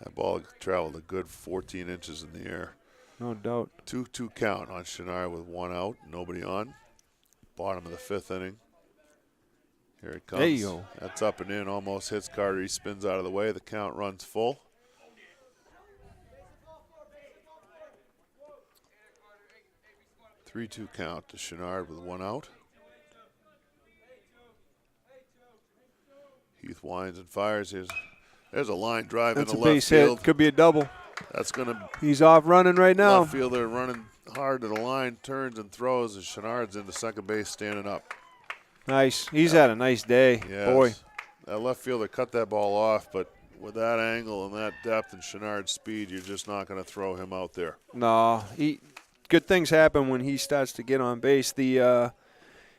S1: That ball traveled a good 14 inches in the air.
S2: No doubt.
S1: 2-2 count on Pinard with 1 out, nobody on. Bottom of the 5th inning. Here it comes.
S2: There you go.
S1: That's up and in, almost hits Carter. He spins out of the way. The count runs full. Three-two count to Pinard with 1 out. Heath winds and fires. There's a line drive
S2: That's
S1: in the
S2: a
S1: left
S2: base
S1: field.
S2: hit. Could be a double.
S1: That's going to.
S2: He's off running right now.
S1: Left fielder running hard to the line, turns and throws, and Pinard's into second base standing up.
S2: Nice. He's had a nice day.
S1: Yes.
S2: Boy.
S1: That left fielder cut that ball off, but with that angle and that depth and Pinard's speed, you're just not going to throw him out there.
S2: No, good things happen when he starts to get on base.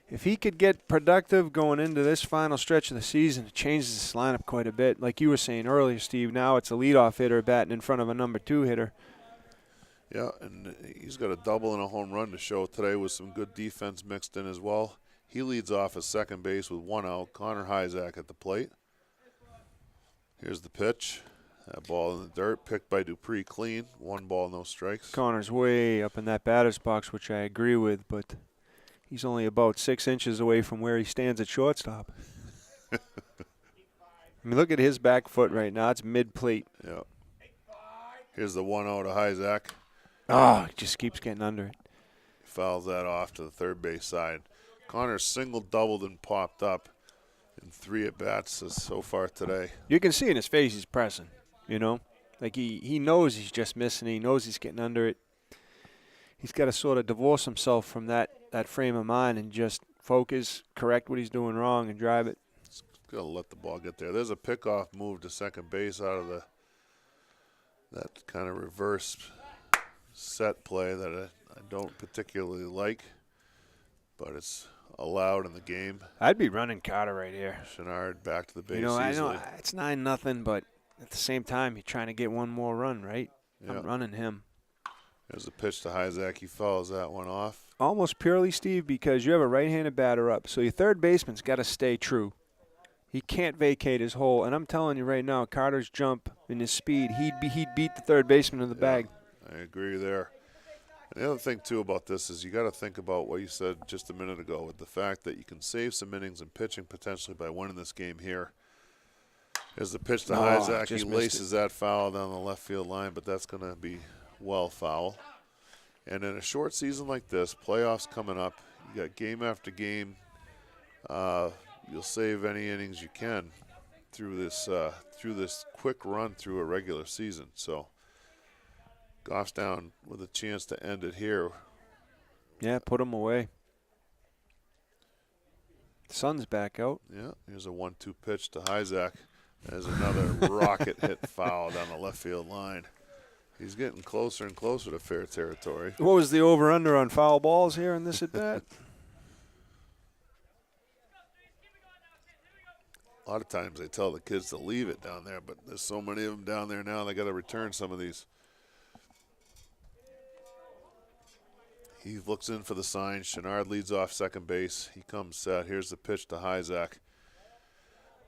S2: If he could get productive going into this final stretch of the season, it changes his lineup quite a bit. Like you were saying earlier, Steve, now it's a leadoff hitter batting in front of a number 2 hitter.
S1: Yeah, and he's got a double and a home run to show today with some good defense mixed in as well. He leads off at second base with 1 out. Connor Hyzak at the plate. Here's the pitch. That ball in the dirt, picked by Dupree clean. 1 ball, no strikes.
S2: Connor's way up in that batter's box, which I agree with, but he's only about 6 inches away from where he stands at shortstop. I mean, look at his back foot right now. It's mid-plate.
S1: Yeah. Here's the 1 out of Hyzak.
S2: Oh, he just keeps getting under it.
S1: Fouls that off to the third base side. Connor single, doubled, and popped up in 3 at-bats so far today.
S2: You can see in his face he's pressing, you know. Like he knows he's just missing. He knows he's getting under it. He's got to sort of divorce himself from that frame of mind and just focus, correct what he's doing wrong, and drive it.
S1: He's got to let the ball get there. There's a pickoff move to second base out of that kind of reverse set play that I don't particularly like, but it's allowed in the game.
S2: I'd be running Carter right here.
S1: Pinard back to the base
S2: I
S1: easily.
S2: know it's 9-0, but at the same time, you're trying to get one more run, right?
S1: Yeah.
S2: I'm running him.
S1: There's a pitch to Hyzak. He fouls that one off.
S2: Almost purely, Steve, because you have a right-handed batter up, so your third baseman's got to stay true. He can't vacate his hole, and I'm telling you right now, Carter's jump and his speed, he'd beat the third baseman in the bag.
S1: I agree there. And the other thing, too, about this is you got to think about what you said just a minute ago with the fact that you can save some innings in pitching potentially by winning this game here. There's the pitch to Hyzak. He laces that foul down the left field line, but that's going to be well foul. And in a short season like this, playoffs coming up, you got game after game. You'll save any innings you can through this quick run through a regular season. So Goffstown with a chance to end it here.
S2: Yeah, put him away. Sun's back out.
S1: Yeah, here's a 1-2 pitch to Hyzak. There's another rocket hit foul down the left field line. He's getting closer and closer to fair territory.
S2: What was the over-under on foul balls here in this at-bat?
S1: A lot of times they tell the kids to leave it down there, but there's so many of them down there now, they got to return some of these. He looks in for the sign. Pinard leads off second base. He comes set. Here's the pitch to Hyzak.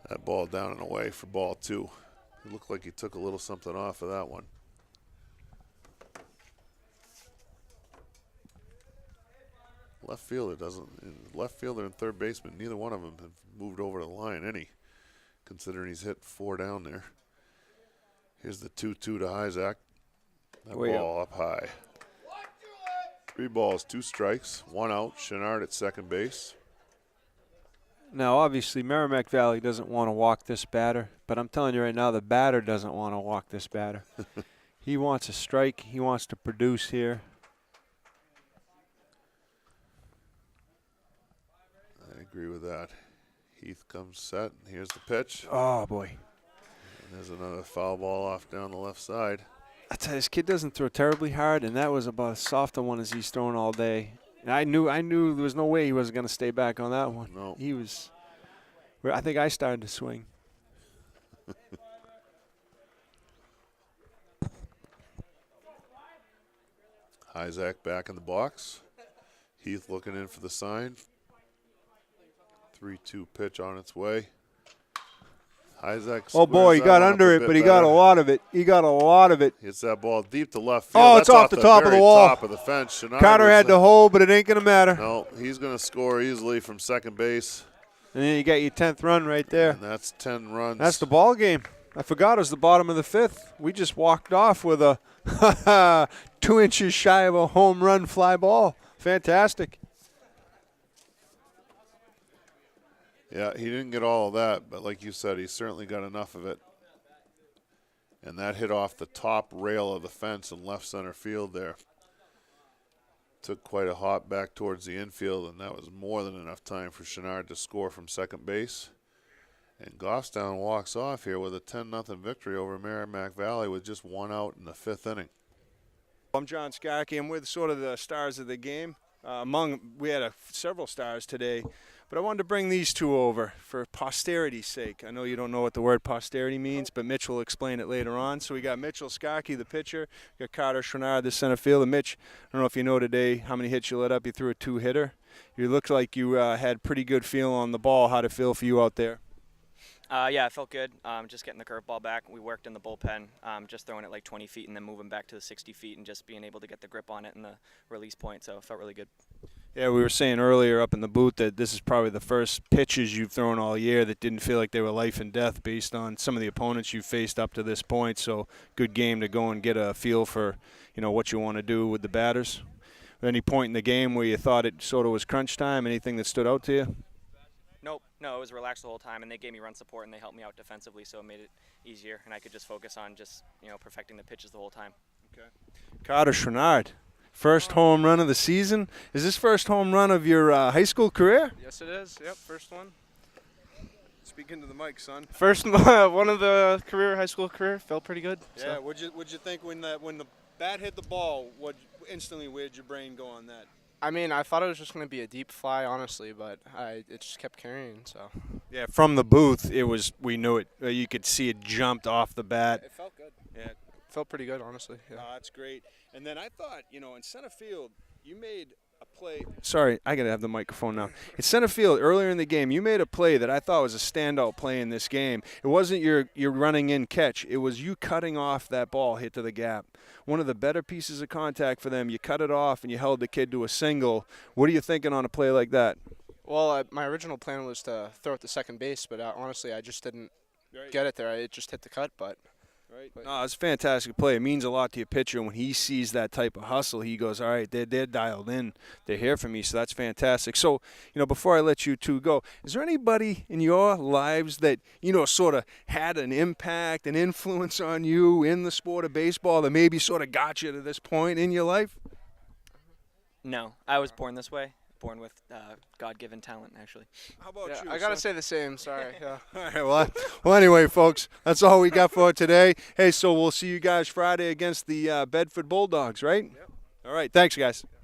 S1: That ball down and away for ball 2. It looked like he took a little something off of that one. Left fielder and third baseman, neither one of them have moved over the line any, considering he's hit 4 down there. Here's the 2-2 to Hyzak. That ball up high. 3 balls, 2 strikes, 1 out. Pinard at second base.
S2: Now, obviously, Merrimack Valley doesn't want to walk this batter, but I'm telling you right now, the batter doesn't want to walk this batter. He wants a strike. He wants to produce here.
S1: I agree with that. Heath comes set. And here's the pitch.
S2: Oh, boy.
S1: And there's another foul ball off down the left side.
S2: I tell you, this kid doesn't throw terribly hard, and that was about as soft a one as he's thrown all day. And I knew there was no way he wasn't going to stay back on that one.
S1: No.
S2: He was. I think I started to swing.
S1: Isaac back in the box. Heath looking in for the sign. 3-2 pitch on its way. Isaac.
S2: Oh boy, he got under it, but he got a lot of it. He got a lot of it.
S1: Hits that ball deep to left field.
S2: Oh, it's off the top of the wall.
S1: Top of the fence.
S2: Carter had to hold, but it ain't gonna matter.
S1: No, he's gonna score easily from second base.
S2: And then you got your 10th run right there.
S1: And that's 10 runs.
S2: That's the ball game. I forgot it was the bottom of the 5th. We just walked off with a 2 inches shy of a home run fly ball. Fantastic.
S1: Yeah, he didn't get all of that, but like you said, he certainly got enough of it. And that hit off the top rail of the fence in left center field there. Took quite a hop back towards the infield, and that was more than enough time for Pinard to score from second base. And Goffstown walks off here with a 10-0 victory over Merrimack Valley with just 1 out in the 5th inning.
S2: I'm John Skarke. I'm with sort of the stars of the game. We had several stars today, but I wanted to bring these two over for posterity's sake. I know you don't know what the word posterity means, but Mitch will explain it later on. So we got Mitchell Skarke, the pitcher. We got Carter Pinard, the center fielder. Mitch, I don't know if you know today how many hits you let up. You threw a 2-hitter. You looked like you had pretty good feel on the ball. How'd it feel for you out there?
S4: Yeah, it felt good. Just getting the curveball back. We worked in the bullpen, just throwing it like 20 feet and then moving back to the 60 feet and just being able to get the grip on it and the release point. So it felt really good.
S2: Yeah, we were saying earlier up in the booth that this is probably the first pitches you've thrown all year that didn't feel like they were life and death based on some of the opponents you faced up to this point. So good game to go and get a feel for, what you want to do with the batters. At any point in the game where you thought it sort of was crunch time, anything that stood out to you?
S4: Nope. No, it was relaxed the whole time, and they gave me run support, and they helped me out defensively, so it made it easier, and I could just focus on just, perfecting the pitches the whole time.
S2: Okay. Carter Pinard, first home run of the season. Is this first home run of your high school career?
S5: Yes, it is. Yep, first one.
S2: Speak into the mic, son.
S5: First one of the high school career. Felt pretty good.
S2: Yeah. What'd you think when the bat hit the ball? Where'd your brain go on that?
S5: I mean, I thought it was just going to be a deep fly, honestly, but it just kept carrying. So.
S2: Yeah, from the booth, we knew it. You could see it jumped off the bat.
S5: It felt good.
S2: Yeah,
S5: felt pretty good, honestly. Yeah.
S2: That's great. And then I thought, in center field, you made a play. Sorry, I got to have the microphone now. In center field, earlier in the game, you made a play that I thought was a standout play in this game. It wasn't your running in catch. It was you cutting off that ball hit to the gap. One of the better pieces of contact for them. You cut it off and you held the kid to a single. What are you thinking on a play like that?
S5: Well, my original plan was to throw it to second base, but honestly, I just didn't get it there. It just hit the cut, but.
S2: Right. No, it's a fantastic play. It means a lot to your pitcher. When he sees that type of hustle, he goes, all right, they're dialed in. They're here for me, so that's fantastic. So, before I let you two go, is there anybody in your lives that, sort of had an impact, an influence on you in the sport of baseball that maybe sort of got you to this point in your life?
S4: No, I was born this way. Born with God-given talent, actually.
S2: How about you?
S5: I gotta say the same. Sorry. Yeah.
S2: All right. Well, anyway, folks, that's all we got for today. Hey, so we'll see you guys Friday against the Bedford Bulldogs, right? Yep. All right. Thanks, guys.